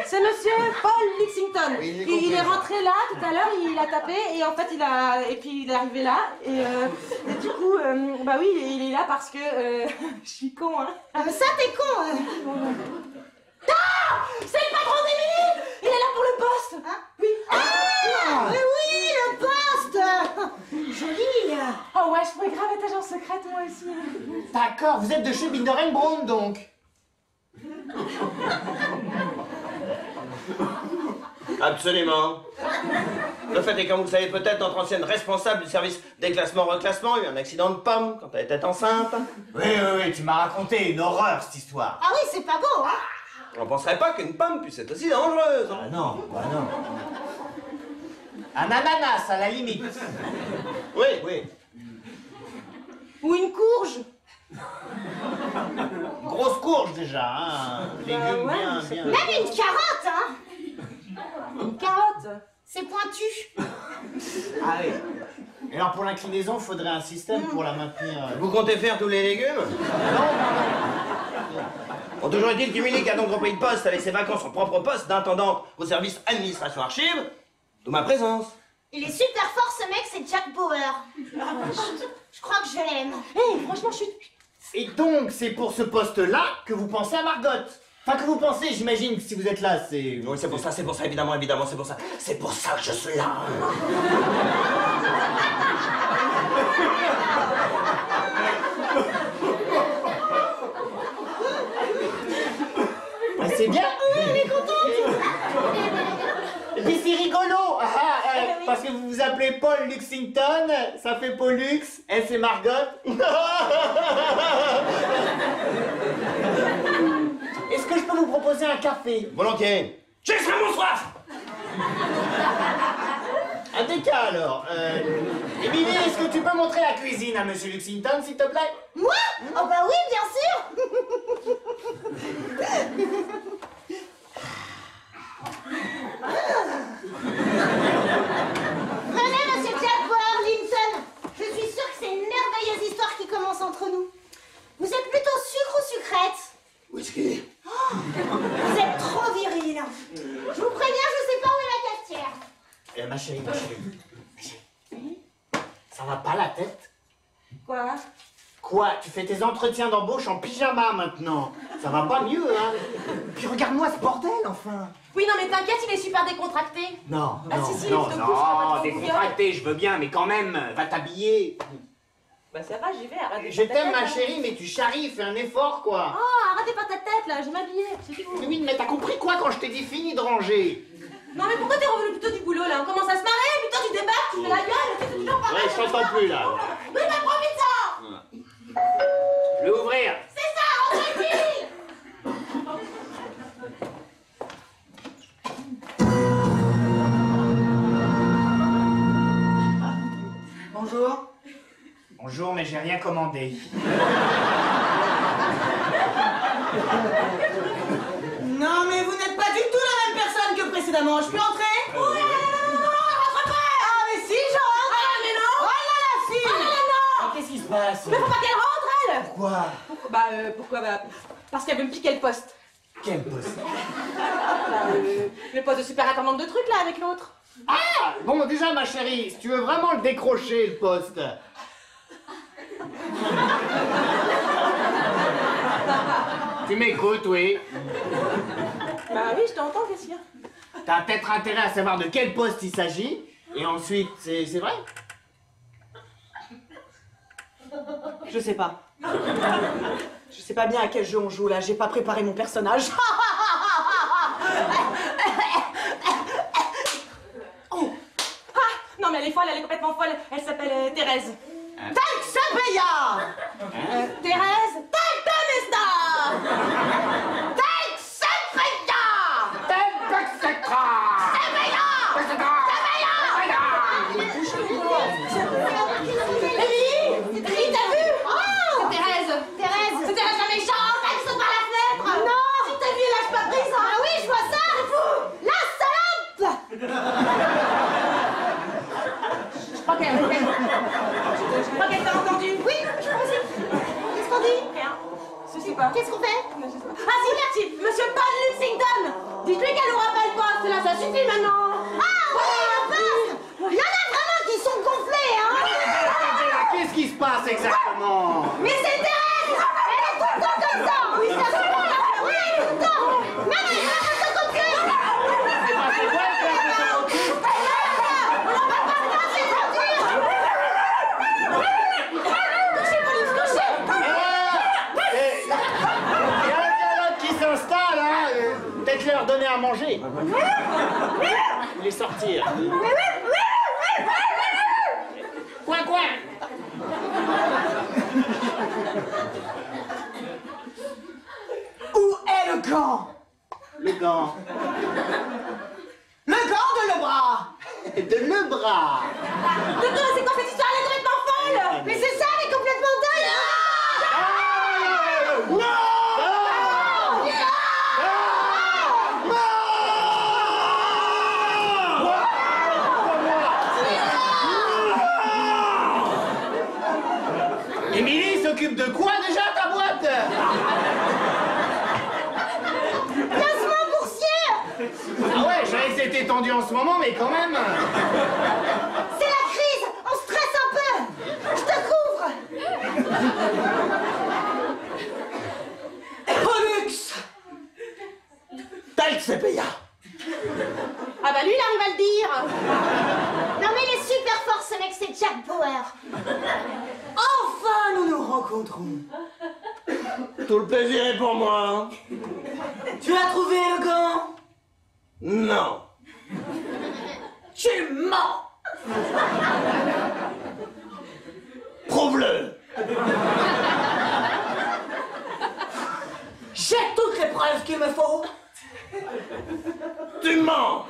c'est monsieur Paul Lexington. Oui, il est rentré là tout à l'heure, il a tapé et en fait il est arrivé là et du coup bah oui il est là parce que je suis con hein. Ah mais ça t'es con Ah, c'est le patron d'Émilie. Il est là pour le poste. Hein? Oui. Ah mais oui, le poste. Joli. Oh ouais, je pourrais grave être agent secrète moi aussi. D'accord, vous êtes de chez Binder & Brown donc. Absolument. Le fait est, comme vous le savez peut-être, notre ancienne responsable du service déclassement-reclassement a eu un accident de pomme quand elle était enceinte. Oui, tu m'as raconté une horreur cette histoire. Ah oui, c'est pas beau, hein. On penserait pas qu'une pomme puisse être aussi dangereuse. Ah non, bah non. Un ananas à la limite. Oui. Ou une courge. Grosse courge déjà, hein. Légumes ouais, bien. Même une carotte, hein. Une carotte. C'est pointu. Ah oui. Et alors pour l'inclinaison, il faudrait un système pour la maintenir. Vous comptez faire tous les légumes? Bon, toujours est-il qu'Émilie, qui a donc repris le poste avec ses vacances en propre poste d'intendant au service administration archive, d'où ma présence. Il est super fort ce mec, c'est Jack Bauer. Je crois que je l'aime. Hé, franchement, je suis... Et donc, c'est pour ce poste-là que vous pensez à Margot. Enfin, que vous pensez, j'imagine que si vous êtes là, c'est... Oui, c'est pour ça, évidemment, c'est pour ça. C'est pour ça que je suis là. C'est bien. Oui, elle est contente. Et puis c'est rigolo, parce que vous vous appelez Paul Lexington, ça fait Pollux, elle c'est Margot. Est-ce que je peux vous proposer un café? Volontiers. J'ai extrêmement soif. Un déca alors. Émilie, est-ce que tu peux montrer la cuisine à Monsieur Lexington, s'il te plaît? Moi? Oh bah oui, bien sûr. Venez, monsieur Jack Bauer Linton. Je suis sûre que c'est une merveilleuse histoire qui commence entre nous. Vous êtes plutôt sucre ou sucrète? Whisky. Oh, vous êtes trop viril. Je vous préviens, je sais pas où est la cafetière. Ma chérie. Ça va pas la tête? Quoi? Quoi? Tu fais tes entretiens d'embauche en pyjama maintenant. Ça va pas mieux, hein? Puis regarde-moi ce bordel, enfin. Oui, non, mais t'inquiète, il est super décontracté. Non, Ah, si, les photos couches, ça va pas décontracté, je veux bien, mais quand même, va t'habiller. Bah ça va, j'y vais, arrête de Je faire ta t'aime, tête, ma hein. chérie, mais tu charries, fais un effort, quoi. Oh, arrête de faire ta tête, là, je vais m'habiller, c'est tout. Mais oui, mais t'as compris quoi quand je t'ai dit fini de ranger? Non, mais pourquoi t'es revenu plutôt du boulot, là? On commence à se marrer, putain, tu débarques, tu fais la gueule, c'est toujours pareil. Ouais, je t'entends plus, là. Oui, bah profite ça. Je vais ouvrir. C'est ça, on te dit. Bonjour. Bonjour, mais j'ai rien commandé. Non, mais vous n'êtes pas du tout la même personne que précédemment. Je peux entrer? Oui, non, rentre pas. Ah, mais si, je rentre. Ah, mais non. Oh là là, si. Ah, non. Qu'est-ce qui se passe? Mais faut pas qu'elle rentre, elle. Pourquoi? Pourquoi? Bah, parce qu'elle veut me piquer le poste. Quel poste? Le poste de superintendante de trucs, là, avec l'autre. Ah! Bon, déjà, ma chérie, si tu veux vraiment le décrocher, le poste... Tu m'écoutes, oui. Bah oui, je t'entends, qu'est-ce qu'il y a? T'as peut-être intérêt à savoir de quel poste il s'agit, et ensuite, c'est vrai? Je sais pas. Je sais pas bien à quel jeu on joue là, j'ai pas préparé mon personnage. Oh. Ah, non mais elle est folle, elle est complètement folle. Elle s'appelle Thérèse. Taxabeya! Thérèse Taxabeya! Émilie, t'as vu? Oh, c'est Thérèse. C'est Thérèse la méchante, elle saute par la fenêtre. Non. Si t'as vu, elle lâche pas prise. Ah oui, je vois ça. C'est fou. La salope. suffit maintenant. Ah ouais, la passe. Il y en a vraiment qui sont gonflés, hein. Qu'est-ce qui se passe exactement? Mais c'est Thérèse. Elle est tout le temps comme ça. Oui, ça se voit. Oui, tout le temps. Mais elle est un peu gonflée. C'est pas c'est quoi le On en va pas là, c'est trop dur. Touchez, Pauline, touchez. Il y a un dialogue qui s'installe, hein. Peut-être leur donner à manger. Les sortir. Coin, coin. Où est le gant? Le gant. Le gant de le bras. De le bras. Dodo, c'est quoi cette histoire? Elle est complètement folle. Mais c'est ça, elle est complètement dingue. Émilie s'occupe de quoi déjà, ta boîte? Placement boursier. Ah ouais, j'avais que c'était tendu en ce moment, mais quand même. C'est la crise. On stresse un peu. Je te couvre. Pollux. Taille, c'est payant. Ah bah lui, il arrive à le dire. Non mais il est super fort, ce mec, c'est Jack Bauer. Enfin, nous nous rencontrons. Tout le plaisir est pour moi. Tu as trouvé le gant? Non. Tu mens. Prouve-le. J'ai toutes les preuves qu'il me faut. Tu mens.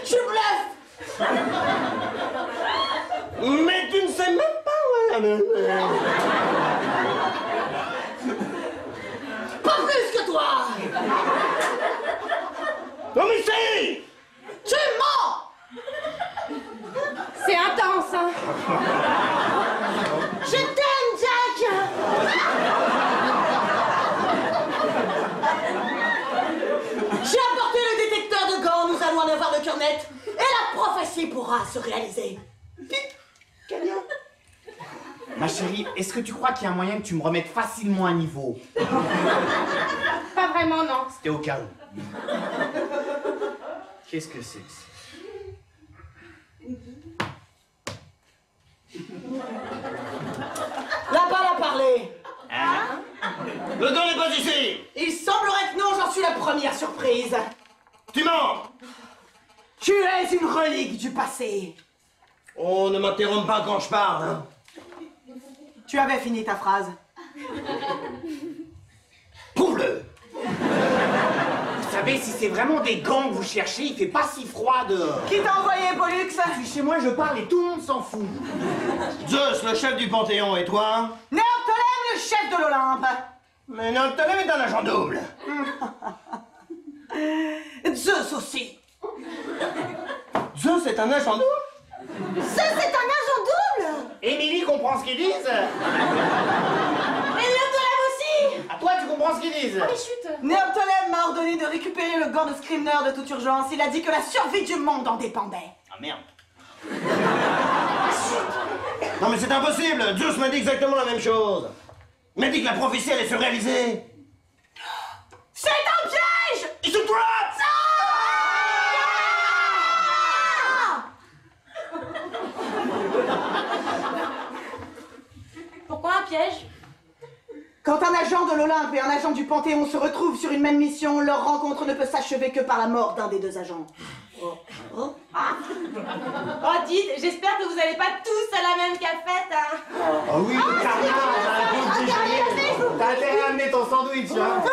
Tu bluffes. Mais tu ne sais même pas où elle est. Pas plus que toi. Non mais si. Tu mens. C'est intense, hein. Je t'aime, Jack. J'ai apporté le détecteur de gants, nous allons en avoir le cœur net, et la prophétie pourra se réaliser. Ma chérie, est-ce que tu crois qu'il y a un moyen que tu me remettes facilement à niveau? Pas vraiment, non. C'était au cas où. Qu'est-ce que c'est que ça? La balle a parlé. Hein? Le gant n'est pas ici. Il semblerait que non, j'en suis la première surprise. Tu mens. Tu es une relique du passé. Oh, ne m'interromps pas quand je parle, hein. Tu avais fini ta phrase. Prouve-le. Vous savez, si c'est vraiment des gants que vous cherchez, il fait pas si froid dehors. Qui t'a envoyé, Pollux? Je suis chez moi, je parle et tout le monde s'en fout. Zeus, le chef du Panthéon, et toi? Néoptolème, le chef de l'Olympe. Mais Néoptolème est un agent double. Zeus aussi. Zeus est un agent double? Ça, c'est un agent double. Émilie comprend ce qu'ils disent? Et Néoptolème aussi. À toi, tu comprends ce qu'ils disent? Allez, chute. Néoptolème m'a ordonné de récupérer le gant de Screamer de toute urgence. Il a dit que la survie du monde en dépendait. Ah merde. Non mais c'est impossible. Zeus m'a dit exactement la même chose. Il m'a dit que la prophétie allait se réaliser. C'est un piège. It's a trap. Pourquoi un piège? Quand un agent de l'Olympe et un agent du Panthéon se retrouvent sur une même mission, leur rencontre ne peut s'achever que par la mort d'un des deux agents. Oh, dites, j'espère que vous n'allez pas tous à la même cafette, hein. Oh oui, t'as intérêt à amener ton sandwich, hein.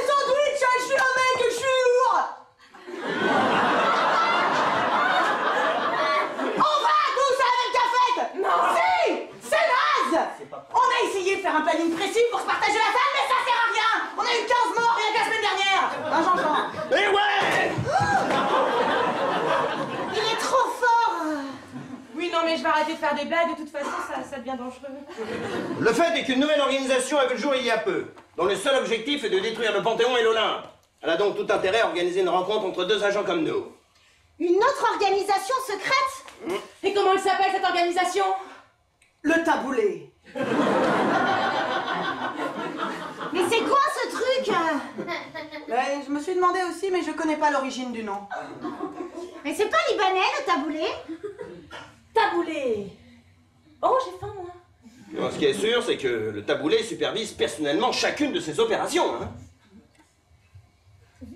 Sandwich, je suis un mec, je suis lourd. On va tous à la même cafette. Non. Si, c'est naze. On a essayé de faire un planning précis pour se partager la salle, mais ça sert à rien. On a eu 15 morts rien que la semaine dernière. Hein, Jean-Jean? Eh ouais. Il est trop fort. Oui, non, mais je vais arrêter de faire faire des blagues, de toute façon, ça devient dangereux. Le fait est qu'une nouvelle organisation a vu le jour il y a peu, dont le seul objectif est de détruire le Panthéon et l'Olympe. Elle a donc tout intérêt à organiser une rencontre entre deux agents comme nous. Une autre organisation secrète? Et comment elle s'appelle, cette organisation? Le taboulé. Mais c'est quoi ce truc? Ouais, je me suis demandé aussi, mais je connais pas l'origine du nom. Mais c'est pas libanais, le taboulé? Taboulé. Oh, j'ai faim, moi. Alors, ce qui est sûr, c'est que le taboulé supervise personnellement chacune de ses opérations. Hein.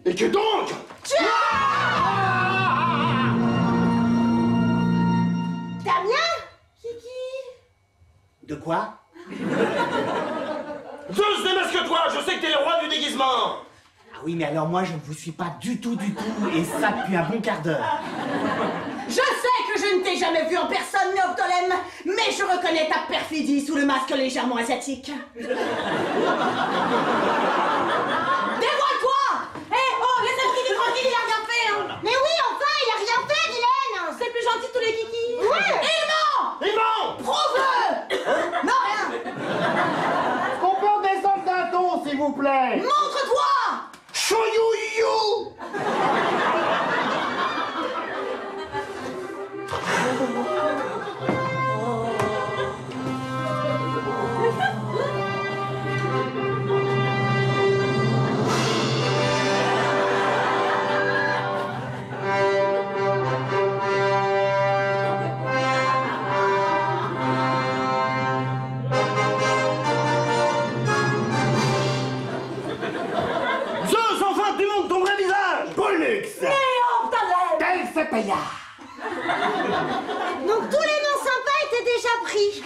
Et que donc... Damien? De quoi? Zeus, démasque-toi! Je sais que t'es le roi du déguisement! Ah oui, mais alors moi, je ne vous suis pas du tout, et ça depuis un bon quart d'heure. Je sais que je ne t'ai jamais vu en personne, Néoptolème, mais je reconnais ta perfidie sous le masque légèrement asiatique. Dévoile-toi! Oh, laisse Kiki tranquille, il a rien fait, hein. Mais oui, enfin, il a rien fait, Guylaine. C'est le plus gentil de tous les kikis. Ouais. Il ment! Il ment! Prouve-le! Non, rien! Est-ce qu'on peut descendre d'un ton, s'il vous plaît? Montre-toi! Show you! Zeus, enfin, tu montres ton vrai visage! Pollux! Néoptolème! Delphépéia! Donc tous les noms sympas étaient déjà pris.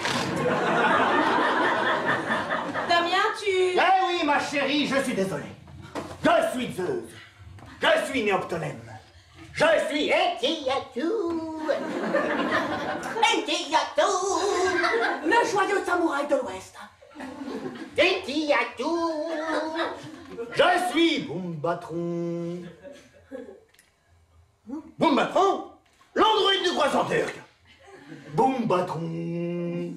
Damien, tu... Eh oui, ma chérie, je suis désolé. Je suis Zeus. Je suis Néoptolème. Je suis Etiatou. Etiatou! Le joyeux samouraï de l'Ouest. Etiatou. Je suis Boombatron. Boombatron? L'androïde du croissant turc! Boombatron.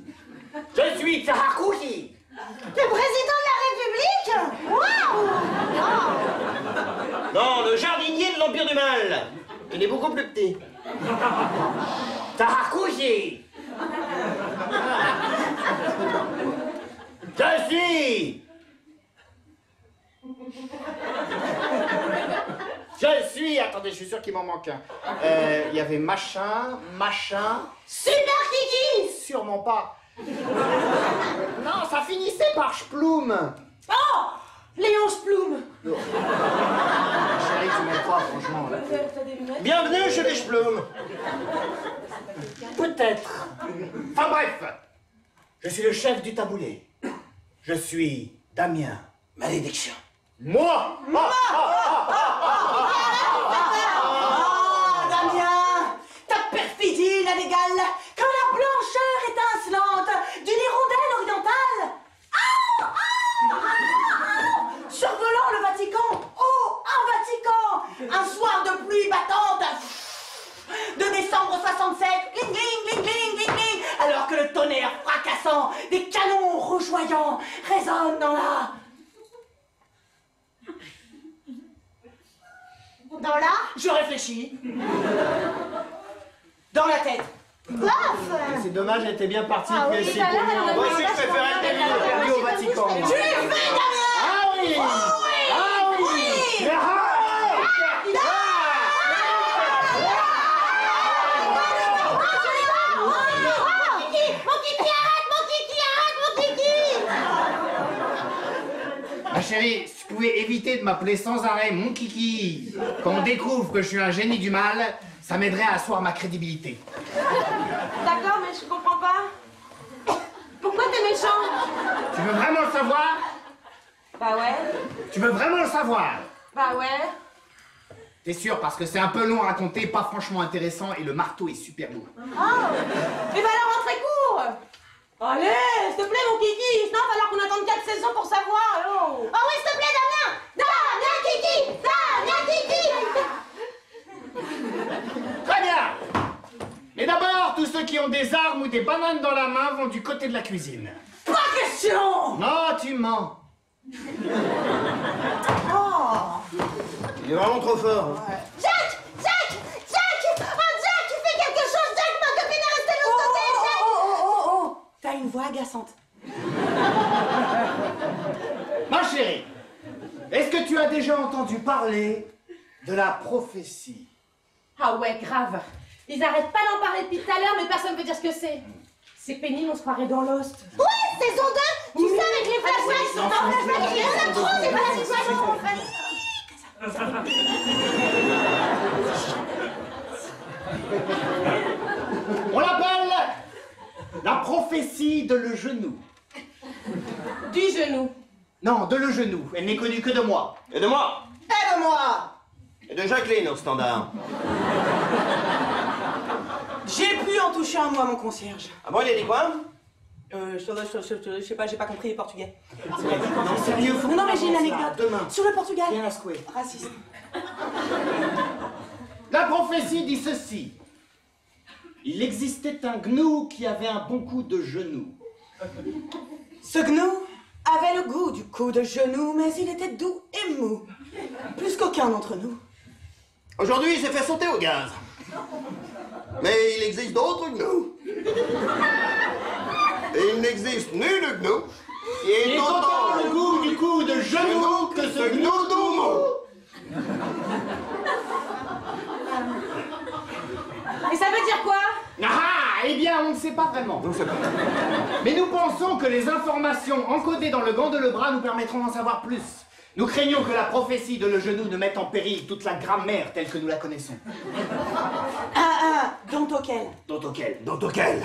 Je suis Tsarakouchi. Le président de la République? Waouh! Non, le jardinier de l'Empire du Mal! Il est beaucoup plus petit. Tsarakouchi. Je suis... Attendez, je suis sûr qu'il m'en manque un. Il y avait machin... Super Kiki! Sûrement pas. Non, ça finissait par Sploum. Oh, Léon Sploum. Chérie, tu m'aimes pas, franchement. Là. T'as des lunettes? Bienvenue chez les Sploum! Peut-être. Enfin bref. Je suis le chef du taboulé. Je suis Damien. Malédiction. Moi Damien! Ta perfidie n'a d'égal que la blancheur étincelante d'une hirondelle orientale! Survolant le Vatican! Oh, un Vatican! Un soir de pluie battante de décembre 67, gling gling gling gling gling gling, alors que le tonnerre fracassant des canons rougeoyants résonne dans la... Dans la... Je réfléchis. Dans la tête. Bof! C'est dommage, elle était bien partie Ah depuis oui, elle s'est bah là, elle en a Moi aussi, je préférais le début. perdue au Vatican. Tu l'as fait, Damien! Ah oui! Oh oui! Ah oui! Oui! Mais Ma chérie, si tu pouvais éviter de m'appeler sans arrêt mon kiki, quand on découvre que je suis un génie du mal, ça m'aiderait à asseoir ma crédibilité. D'accord, mais je comprends pas. Pourquoi t'es méchant? Tu veux vraiment le savoir? Bah ouais. Tu veux vraiment le savoir? Bah ouais. T'es sûr, parce que c'est un peu long à raconter, pas franchement intéressant, et le marteau est super lourd. Oh. Et bah alors, rentrez court. Allez, s'il te plaît, mon kiki. Sinon, il va falloir qu'on attende 4 saisons pour savoir. Oh oui, s'il te plaît, Damien! Damien, Kiki! Damien, Kiki! Très bien! Mais d'abord, tous ceux ceux qui ont des armes ou des bananes dans la main vont du côté de la cuisine. Pas question! Non, tu mens. Oh! Il est vraiment trop fort. Ouais. Jack! Jack! Jack! Oh, Jack, tu fais quelque chose! Jack, ma copine est restée de l'autre côté! Jack! Oh! T'as une voix agaçante. Ma chérie, est-ce que tu as déjà entendu parler de la prophétie? Ah ouais, grave. Ils arrêtent pas d'en parler depuis tout à l'heure, mais personne ne veut dire ce que c'est. C'est pénible, on se croirait dans Lost. Ouais, saison 2! Tu sais, avec les flashbacks! Non, flashbacks, il y en a trop, c'est pas la situation, en fait! On l'appelle la prophétie de le genou. Du genou. Non, de le genou. Elle n'est connue que de moi. Et de moi. Aide-moi! Et de Jacqueline au standard. J'ai pu en toucher un mot à mon concierge. Ah bon, il a dit quoi? Je sais pas, j'ai pas compris les portugais. Non, sérieux, faut Non, mais qu'on j'ai une avance là. anecdote. Demain. Sur le Portugal. Viens à secouer. Raciste. La prophétie dit ceci. Il existait un gnou qui avait un bon coup de genou. Ce gnou avait le goût du coup de genou, mais il était doux et mou. Plus qu'aucun d'entre nous. Aujourd'hui, il s'est fait sauter au gaz. Mais il existe d'autres gnous. Et il n'existe nul gnou qui est autant le goût du coup de genou que ce gnou doux. Et ça veut dire quoi? Ah, eh bien, on ne sait pas vraiment. Mais nous pensons que les informations encodées dans le gant de Lebras nous permettront d'en savoir plus. Nous craignons que la prophétie de le genou ne mette en péril toute la grammaire telle que nous la connaissons. Dont auquel. Dont auquel.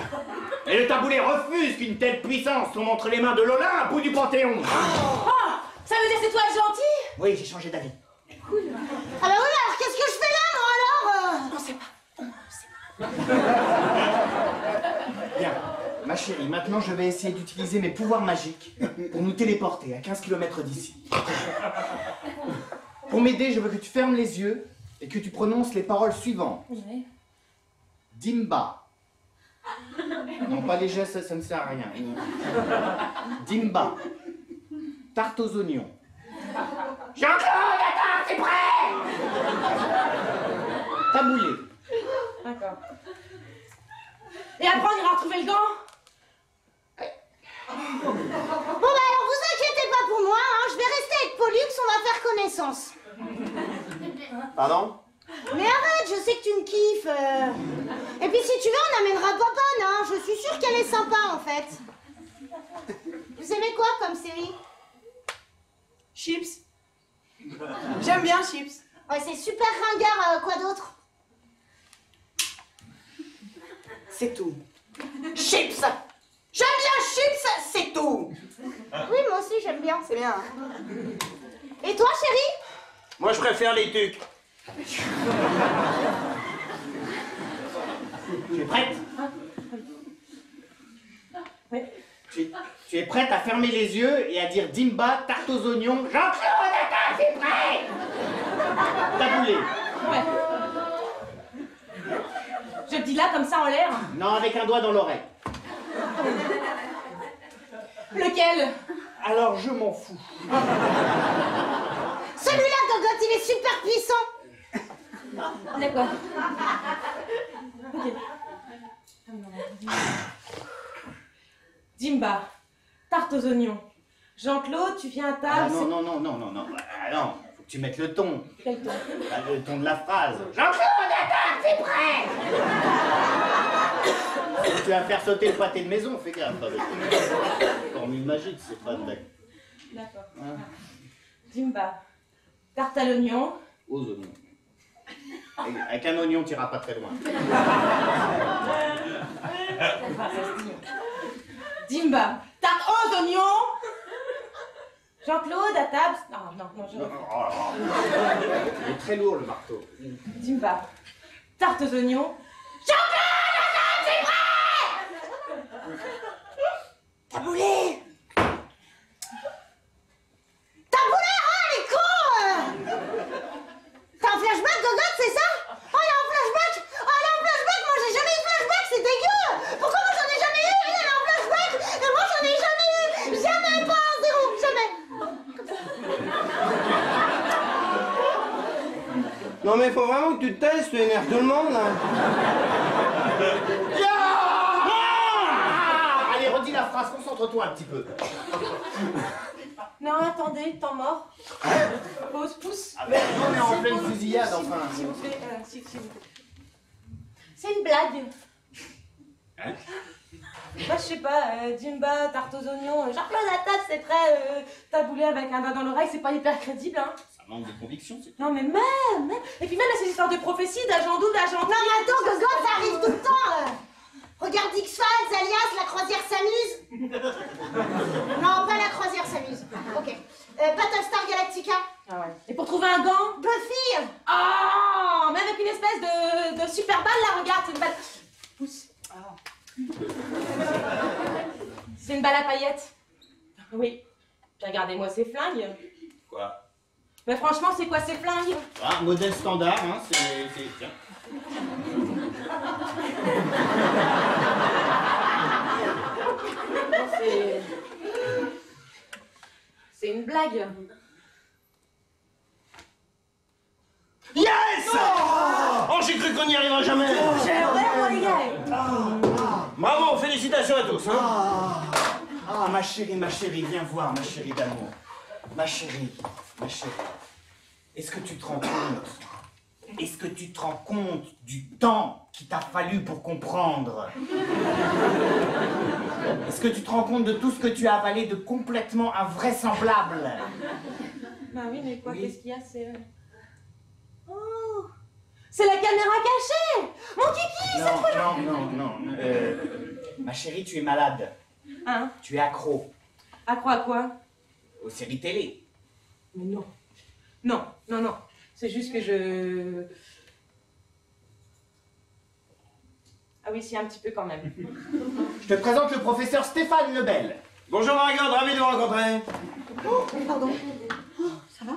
Et le taboulet refuse qu'une telle puissance tombe entre les mains de l'Olympe ou du Panthéon. Oh, ça veut dire c'est toi le gentil? Oui, j'ai changé d'avis. Ah bah oui, alors qu'est-ce que je fais là, moi, alors On sait pas. Bien, ma chérie, maintenant je vais essayer d'utiliser mes pouvoirs magiques pour nous téléporter à 15 km d'ici. Pour m'aider, je veux que tu fermes les yeux et que tu prononces les paroles suivantes. Oui. Dimba. Non, pas les gestes, ça ne sert à rien. Dimba. Tarte aux oignons. Jean-Claude, attends, c'est prêt! Taboulé. D'accord. Et après, on ira retrouver le gant? Bon bah alors vous inquiétez pas pour moi, hein, je vais rester avec Pollux, on va faire connaissance. Pardon? Mais arrête, je sais que tu me kiffes. Et puis si tu veux, on amènera Popone, hein, je suis sûre qu'elle est sympa en fait. Vous aimez quoi comme série? Chips. J'aime bien Chips. Ouais, c'est super ringard, quoi d'autre? C'est tout. Chips. J'aime bien Chips, c'est tout. Oui, moi aussi j'aime bien. C'est bien. Et toi, chérie? Moi, je préfère les tucs. Tu es prête? Oui. Tu es prête à fermer les yeux et à dire Dimba, tarte aux oignons, Jean-Claude, attends, c'est prêt! Taboulé. Ouais. Je te dis là, comme ça, en l'air. Non, avec un doigt dans l'oreille. Lequel? Alors je m'en fous. Celui-là, Gogotte, il est super puissant. D'accord. Ok. Dimba, tarte aux oignons. Jean-Claude, tu viens à table. Ah, non, non, non, non, non, non. Ah, non, faut que tu mettes le ton. Quel ton? Ah, le ton de la phrase. Jean-Claude, attends, c'est prêt! Tu vas faire sauter le pâté de maison, fais gaffe. Formule magique, c'est pas de la... D'accord. Hein? Dimba, tarte à l'oignon. Aux oignons. Avec un oignon, tu iras pas très loin. Dimba, tarte aux oignons. Jean-Claude à table. Non, non, non, je... Il est très lourd le marteau. Dimba, tarte aux oignons. Jean-Claude, attends, c'est prêt! Taboulé! Taboulé, oh, elle est con! T'as un flashback, Gogotte, c'est ça? Oh, il y a un flashback! Oh, il y a un flashback! Moi, j'ai jamais eu de flashback, c'est dégueu! Non mais faut vraiment que tu te testes, tu énerves tout le monde là. Allez, redis la phrase, concentre-toi un petit peu. Non, attendez, temps mort. Pause, pouce. Ah ben, on est en pleine fusillade, enfin. S'il vous plaît, s'il vous plaît. C'est une blague. Hein? Moi, je sais pas, Jimba, tarte aux oignons, genre plein la table, c'est très taboulé avec un doigt dans l'oreille, c'est pas hyper crédible, hein. Ça manque de conviction, c'est tout. Non, mais même. Et puis même, là, ces histoires de prophétie, d'agent double, d'agent... Non, mais attends, Gogotte, ça arrive tout le temps. Regarde X-Files, alias La Croisière s'amuse. Non, pas La Croisière s'amuse. Ok. Battlestar Galactica. Ah ouais. Et pour trouver un gant? Buffy. Oh, mais avec une espèce de super balle, là, regarde, c'est une balle... Pousse. C'est une balle à paillettes. Oui. Puis regardez-moi ces flingues. Quoi? Mais franchement, c'est quoi ces flingues? Ah, modèle standard, hein, c'est... Tiens. C'est une blague. Yes! Oh, j'ai cru qu'on n'y arriverait jamais. J'ai horreur, moi, les gars. Bravo, félicitations à tous. Hein. Ma chérie, viens voir, ma chérie d'amour. Ma chérie. Est-ce que tu te rends compte? Est-ce que tu te rends compte du temps qu'il t'a fallu pour comprendre? Est-ce que tu te rends compte de tout ce que tu as avalé de complètement invraisemblable? Bah oui, mais quoi, qu'est-ce qu'il y a? C'est... Oh, c'est la caméra cachée. Mon kiki, c'est trop gentil. Non. Ma chérie, tu es malade. Hein? Tu es accro. Accro à quoi? Aux séries télé. Mais non. Non. C'est juste que je... Ah oui, si, un petit peu quand même. Je te présente le professeur Stéphane Lebel. Bonjour Margot, ravi de vous rencontrer. Oh, pardon. Oh, ça va?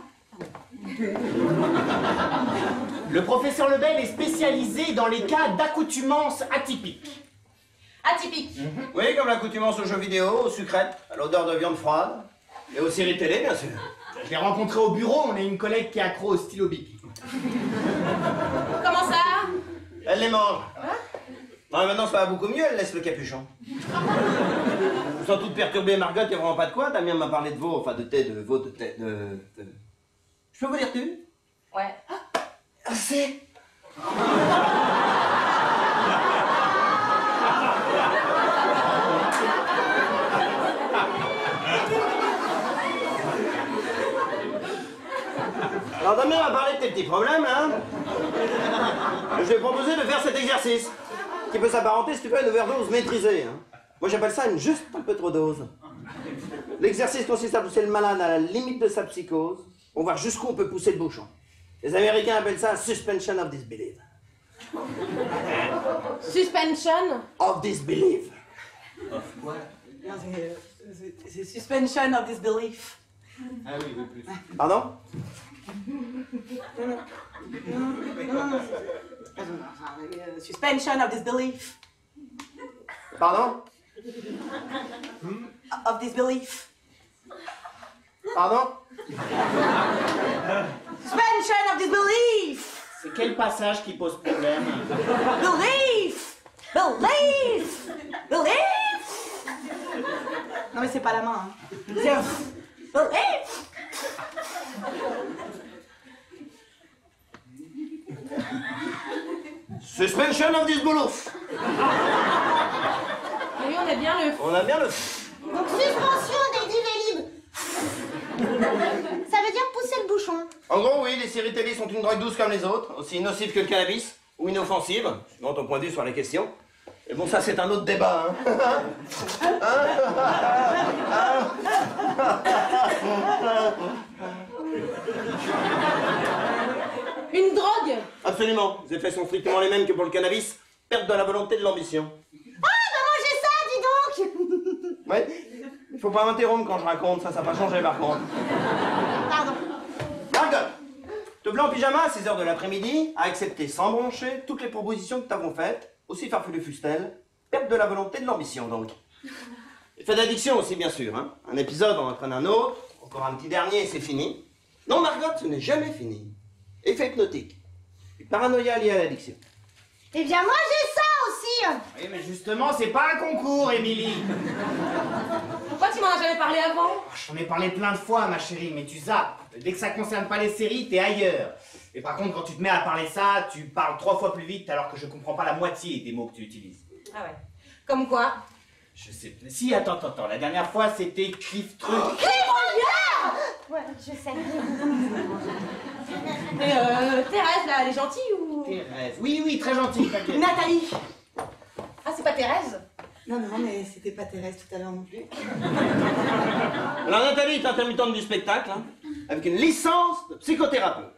Le professeur Lebel est spécialisé dans les cas d'accoutumance atypique. Atypique. Oui, comme l'accoutumance aux jeux vidéo, aux sucrètes, à l'odeur de viande froide, et aux séries télé, bien sûr. Je l'ai rencontré au bureau, on a une collègue qui est accro au stylo bic. Comment ça? Elle les mange. Non, maintenant ça va beaucoup mieux, elle laisse le capuchon. Vous sens toute perturbée, Margot, y'a vraiment pas de quoi. Damien m'a parlé de veau, enfin de thé, de veau, de thé, de... Je peux vous dire tu? Ouais. Ah, c'est... Alors Damien m'a parlé de tes petits problèmes, hein. Je vais proposer de faire cet exercice, qui peut s'apparenter, si tu veux, à une overdose maîtrisée. Hein. Moi j'appelle ça une juste un peu trop dose. L'exercice consiste à pousser le malade à la limite de sa psychose, pour voir jusqu'où on peut pousser le bouchon. Les Américains appellent ça suspension of disbelief. Suspension Of disbelief. Of quoi? C'est suspension of disbelief. Ah oui, plus. Pardon? Suspension of disbelief. Pardon? Of disbelief. Pardon? Suspension of disbelief. C'est quel passage qui pose problème? Belief. Non mais c'est pas la main. Hein. C'est belief. Suspension of disbelief. Oui, on a bien le... On a bien le... Donc suspension des divélib. Ça veut dire pousser le bouchon. En gros, oui, les séries télé sont une drogue douce comme les autres, aussi nocive que le cannabis, ou inoffensive, suivant ton point de vue sur la question. Mais bon, ça, c'est un autre débat, hein. Une drogue? Absolument. Les effets sont strictement les mêmes que pour le cannabis. Perte de la volonté, de l'ambition. Ah, bah mangez ça, dis donc. Ouais. Il faut pas m'interrompre quand je raconte, ça n'a pas changé par contre. Pardon. Margot, te blanc en pyjama à 6h de l'après-midi a accepté sans broncher toutes les propositions que t'avons faites, aussi farfelues fussent-elles. Perte de la volonté, de l'ambition donc. Effet d'addiction aussi bien sûr, hein. Un épisode en entraîne un autre, encore un petit dernier et c'est fini. Non Margot, ce n'est jamais fini. Effet hypnotique. et paranoïa liée à l'addiction. Eh bien, moi, j'ai ça aussi. Oui, mais justement, c'est pas un concours, Émilie. Pourquoi tu m'en as jamais parlé avant? J'en ai parlé plein de fois, ma chérie, mais tu zappes. Dès que ça concerne pas les séries, t'es ailleurs. Et par contre, quand tu te mets à parler ça, tu parles 3 fois plus vite alors que je comprends pas la moitié des mots que tu utilises. Ah ouais. Comme quoi? Je sais plus. Si, attends. La dernière fois, c'était Cliff Truc. Ouais, je sais. Et Thérèse, là, elle est gentille ou... Thérèse. Oui, très gentille, t'inquiète. Nathalie. Ah, c'est pas Thérèse? Non, mais c'était pas Thérèse tout à l'heure non plus. Alors Nathalie est intermittente du spectacle, hein, avec une licence de psychothérapeute.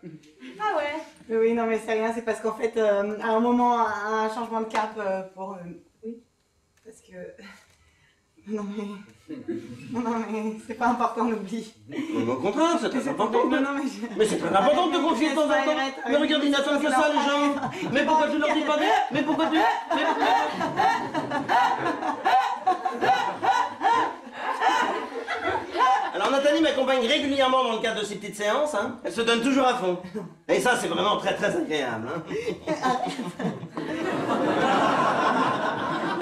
Ah ouais. Oui, non, mais c'est rien, c'est parce qu'en fait, à un moment, un changement de cap pour... oui, parce que... Non, mais c'est pas important, on oublie. Mais au contraire, c'est très important. Non, mais c'est très important de te confier de temps en temps. Mais regarde, ils n'attendent que ça, les gens. Mais pourquoi tu leur dis pas? Mais pourquoi tu... Alors Nathalie m'accompagne régulièrement dans le cadre de ces petites séances, hein. Elle se donne toujours à fond. Et ça, c'est vraiment très agréable, hein.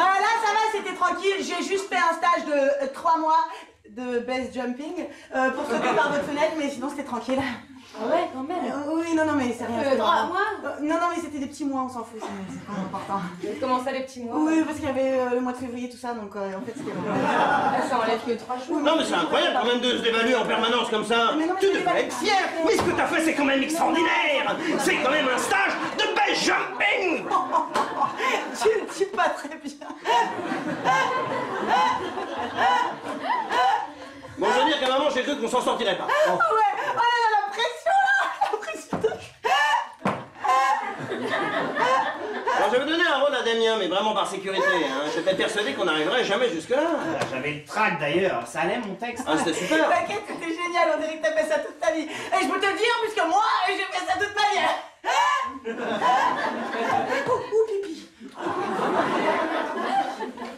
Ah là, ça va, c'était tranquille. J'ai juste fait un stage de 3 mois de base jumping pour sauter par votre fenêtre, mais sinon c'était tranquille. Ah ouais, quand même. Oui, non, mais c'est rien. 3 mois? Non, mais c'était des petits mois, on s'en fout, c'est pas important. Comment ça, les petits mois? Oui, parce qu'il y avait le mois de février, tout ça, donc en fait c'était vraiment... Ça enlève que 3 jours. Non mais c'est incroyable quand même de se dévaluer en permanence comme ça. Tu devrais être fier. Mais ce que t'as fait c'est quand même extraordinaire. C'est quand même un stage de base jumping. Tu le dis pas très bien. Bon, je veux dire qu'à un moment j'ai cru qu'on s'en sortirait pas. Bon. Ah ouais, oh là là, la pression là, la pression de... Alors je vais donner un rôle à Damien, mais vraiment par sécurité. Hein. J'étais persuadé qu'on n'arriverait jamais jusque-là. J'avais le trac d'ailleurs, ça allait mon texte. Ah, c'était super. T'inquiète, c'était génial, on dirait que t'as fait ça toute ta vie. Et je peux te le dire, puisque moi, j'ai fait ça toute ma vie. Pipi.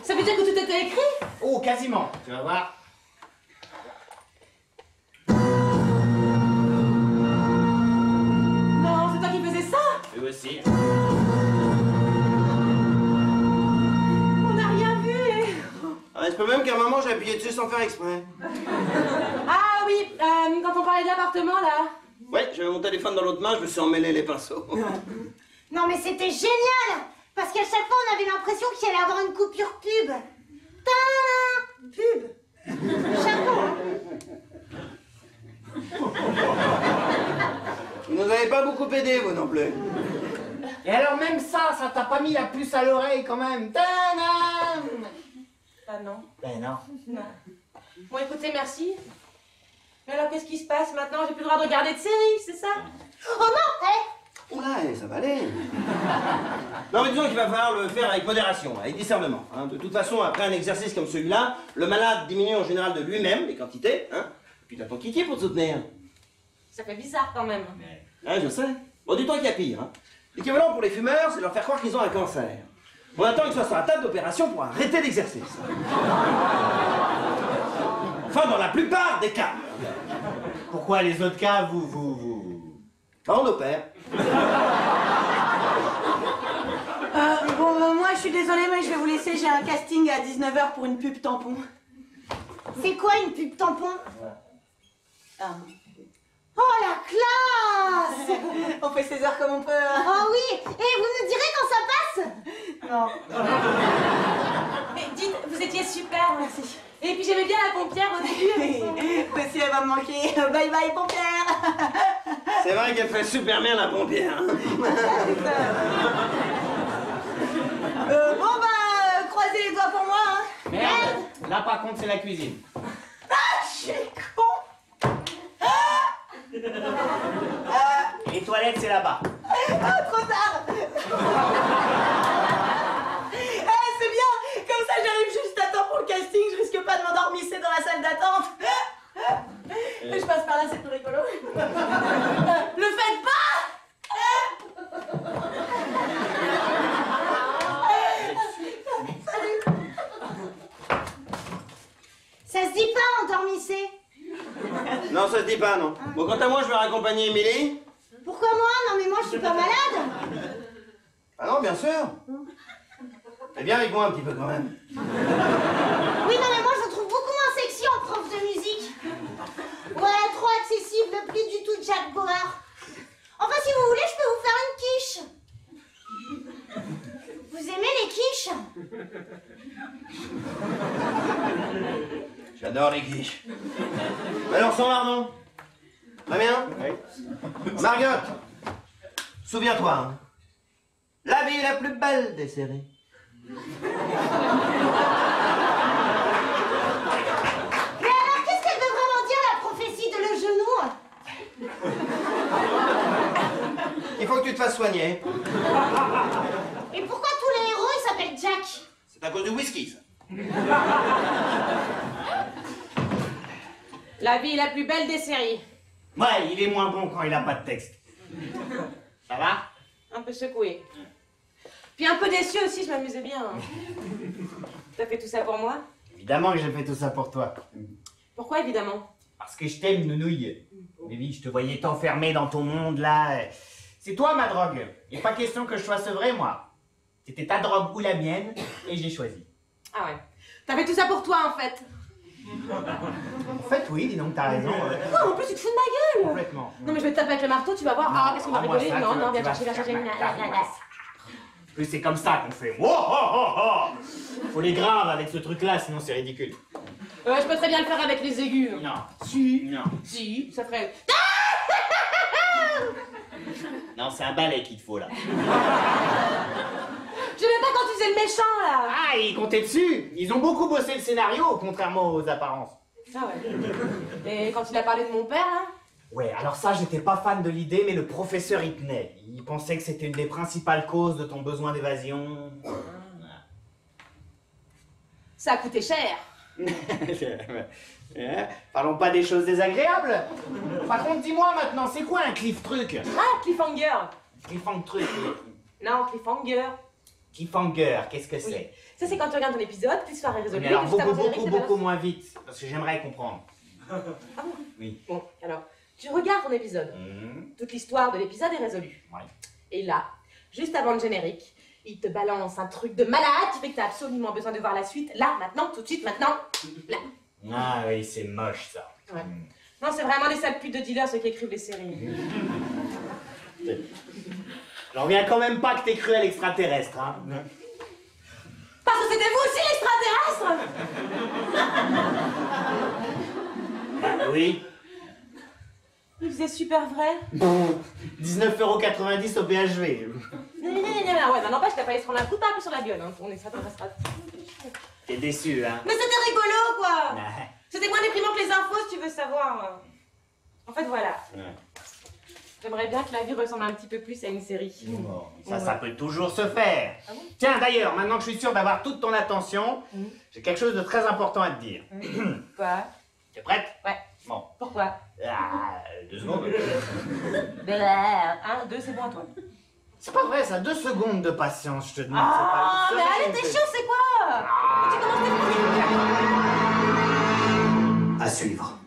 Ça veut dire que tout était écrit? Oh, quasiment, tu vas voir. Non, c'est toi qui faisais ça? Et aussi. On n'a rien vu. Ah, il se peut même qu'à un moment j'ai appuyé dessus sans faire exprès. Ah oui, quand on parlait de l'appartement là. Ouais, j'avais mon téléphone dans l'autre main, je me suis emmêlé les pinceaux. Non, mais c'était génial. Parce qu'à chaque fois, on avait l'impression qu'il allait avoir une coupure pub. Tadam! Pub. Chapeau. Vous nous avez pas beaucoup aidé, vous non plus. Et alors même ça t'a pas mis la puce à l'oreille quand même. Tadam! Ah non. Ben non. Non. Bon, écoutez, merci. Mais alors, qu'est-ce qui se passe maintenant? J'ai plus le droit de regarder de séries, c'est ça? Oh non, Oula, ça va aller. Non mais disons qu'il va falloir le faire avec modération, avec discernement. Hein. De toute façon, après un exercice comme celui-là, le malade diminue en général de lui-même les quantités. Hein. Et puis t'as ton kiki pour te soutenir. Ça fait bizarre quand même. Ah, je sais. Bon, dis-toi qu'il y a pire. Hein. L'équivalent pour les fumeurs, c'est leur faire croire qu'ils ont un cancer. On attend qu'ils soient sur la table d'opération pour arrêter l'exercice. Enfin, dans la plupart des cas. Pourquoi les autres cas, vous... Bah, on opère. Bon, moi je suis désolée, mais je vais vous laisser, j'ai un casting à 19h pour une pub tampon. c'est quoi une pub tampon? Ah. Oh, la classe! On fait ses heures comme on peut. Oh oui! Et vous nous direz quand ça passe? Non. Mais dites, vous étiez super, merci. Et puis j'aimais bien la pompière au début. Aussi, elle va me manquer. Bye bye, pompière. C'est vrai qu'elle fait super bien la pompière. Hein. Bon bah, croisez les doigts pour moi. Hein. Merde. Là par contre c'est la cuisine. Ah, je suis con. Les toilettes c'est là-bas. Ah, trop tard. C'est bien. Comme ça, j'arrive juste à temps pour le casting. Je risque pas de m'endormisser dans la salle d'attente. Et je passe par là, c'est tout rigolo. Le faites pas. Salut. Ça se dit pas, endormissez. Non, ça se dit pas, non. Bon, quant à moi, je vais raccompagner Émilie. Pourquoi moi? Non mais moi je suis pas malade. Ah non, bien sûr. Mais viens avec moi un petit peu quand même. Oui, non mais moi je le trouve beaucoup moins sexy en prof de musique. Ouais, trop accessible, plus du tout Jack Bauer. Enfin, si vous voulez, je peux vous faire une quiche. Vous aimez les quiches? J'adore les quiches. Alors, sans Mardon. Très bien? Oui. Margot, souviens-toi, hein, la vie la plus belle des séries. Mais alors, qu'est-ce qu'elle veut vraiment dire, la prophétie de le genou? Il faut que tu te fasses soigner. Et pourquoi tous les héros, ils s'appellent Jack? C'est à cause du whisky, ça. La vie la plus belle des séries. Ouais, il est moins bon quand il a pas de texte. Ça va? Un peu secoué. Puis un peu déçu aussi, je m'amusais bien. T'as fait tout ça pour moi? Évidemment que j'ai fait tout ça pour toi. Pourquoi évidemment? Parce que je t'aime, nounouille. Baby, je te voyais t'enfermer dans ton monde, là. C'est toi, ma drogue. Il n'est pas question que je sois sevré, moi. C'était ta drogue ou la mienne, et j'ai choisi. Ah ouais. T'as fait tout ça pour toi, en fait. En fait, oui, dis donc, t'as raison. Oh, en plus, tu te fous de ma gueule. Complètement. Non, mais je vais te taper avec le marteau, tu vas voir. Ah, qu'est-ce qu'on va rigoler? ça, Non, non, tu viens vas chercher, viens chercher. Plus c'est comme ça qu'on fait. Oh, oh, oh, oh. Faut les graves avec ce truc-là, sinon c'est ridicule. Je peux très bien le faire avec les aigus. Non. Si. Non. Si, ça ferait... Non, c'est un balai qu'il te faut, là. Je n'aimais pas quand tu faisais le méchant, là. Ah, ils comptaient dessus. Ils ont beaucoup bossé le scénario, contrairement aux apparences. Ah ouais. Et quand il a parlé de mon père, là? Ouais, alors ça, j'étais pas fan de l'idée, mais le professeur y tenait. Il pensait que c'était une des principales causes de ton besoin d'évasion. Ça a coûté cher. Parlons pas des choses désagréables. Par contre, dis-moi maintenant, c'est quoi un cliff truc? Ah, cliffhanger. Cliffhanger truc. Non, cliffhanger. Cliffhanger, qu'est-ce que c'est? Ça, c'est quand tu regardes ton épisode, puis l'histoire est résolue. Mais alors juste avant le générique, beaucoup moins vite, parce que j'aimerais comprendre. Ah bon? Oui. Bon, alors, tu regardes ton épisode. Toute l'histoire de l'épisode est résolue. Ouais. Et là, juste avant le générique, il te balance un truc de malade qui fait que t'as absolument besoin de voir la suite. Là, maintenant, tout de suite, maintenant, là. Ah oui, c'est moche, ça. Ouais. Non, c'est vraiment des sales putes de dealers, ceux qui écrivent les séries. J'en reviens quand même pas que t'aies cru à l'extraterrestre, hein. Parce que c'était vous aussi l'extraterrestre. Oui. Il faisait super vrai. 19,90 € au BHV. Non, ouais, bah n'empêche, t'as failli se prendre un coup de pape sur la gueule, hein. On est extraterrestre. T'es déçu, hein. Mais c'était rigolo, quoi. Ouais. C'était moins déprimant que les infos, si tu veux savoir. En fait, voilà. Ouais. J'aimerais bien que la vie ressemble un petit peu plus à une série. Bon, ça peut toujours se faire. Ah bon? Tiens, d'ailleurs, maintenant que je suis sûr d'avoir toute ton attention, j'ai quelque chose de très important à te dire. Quoi? T'es prête? Ouais. Bon. Pourquoi? 2 secondes. 1, 2, c'est bon à toi. C'est pas vrai, ça. 2 secondes de patience, je te demande. Ah, mais allez, t'es chaud, c'est quoi? Tu commences tes... À suivre.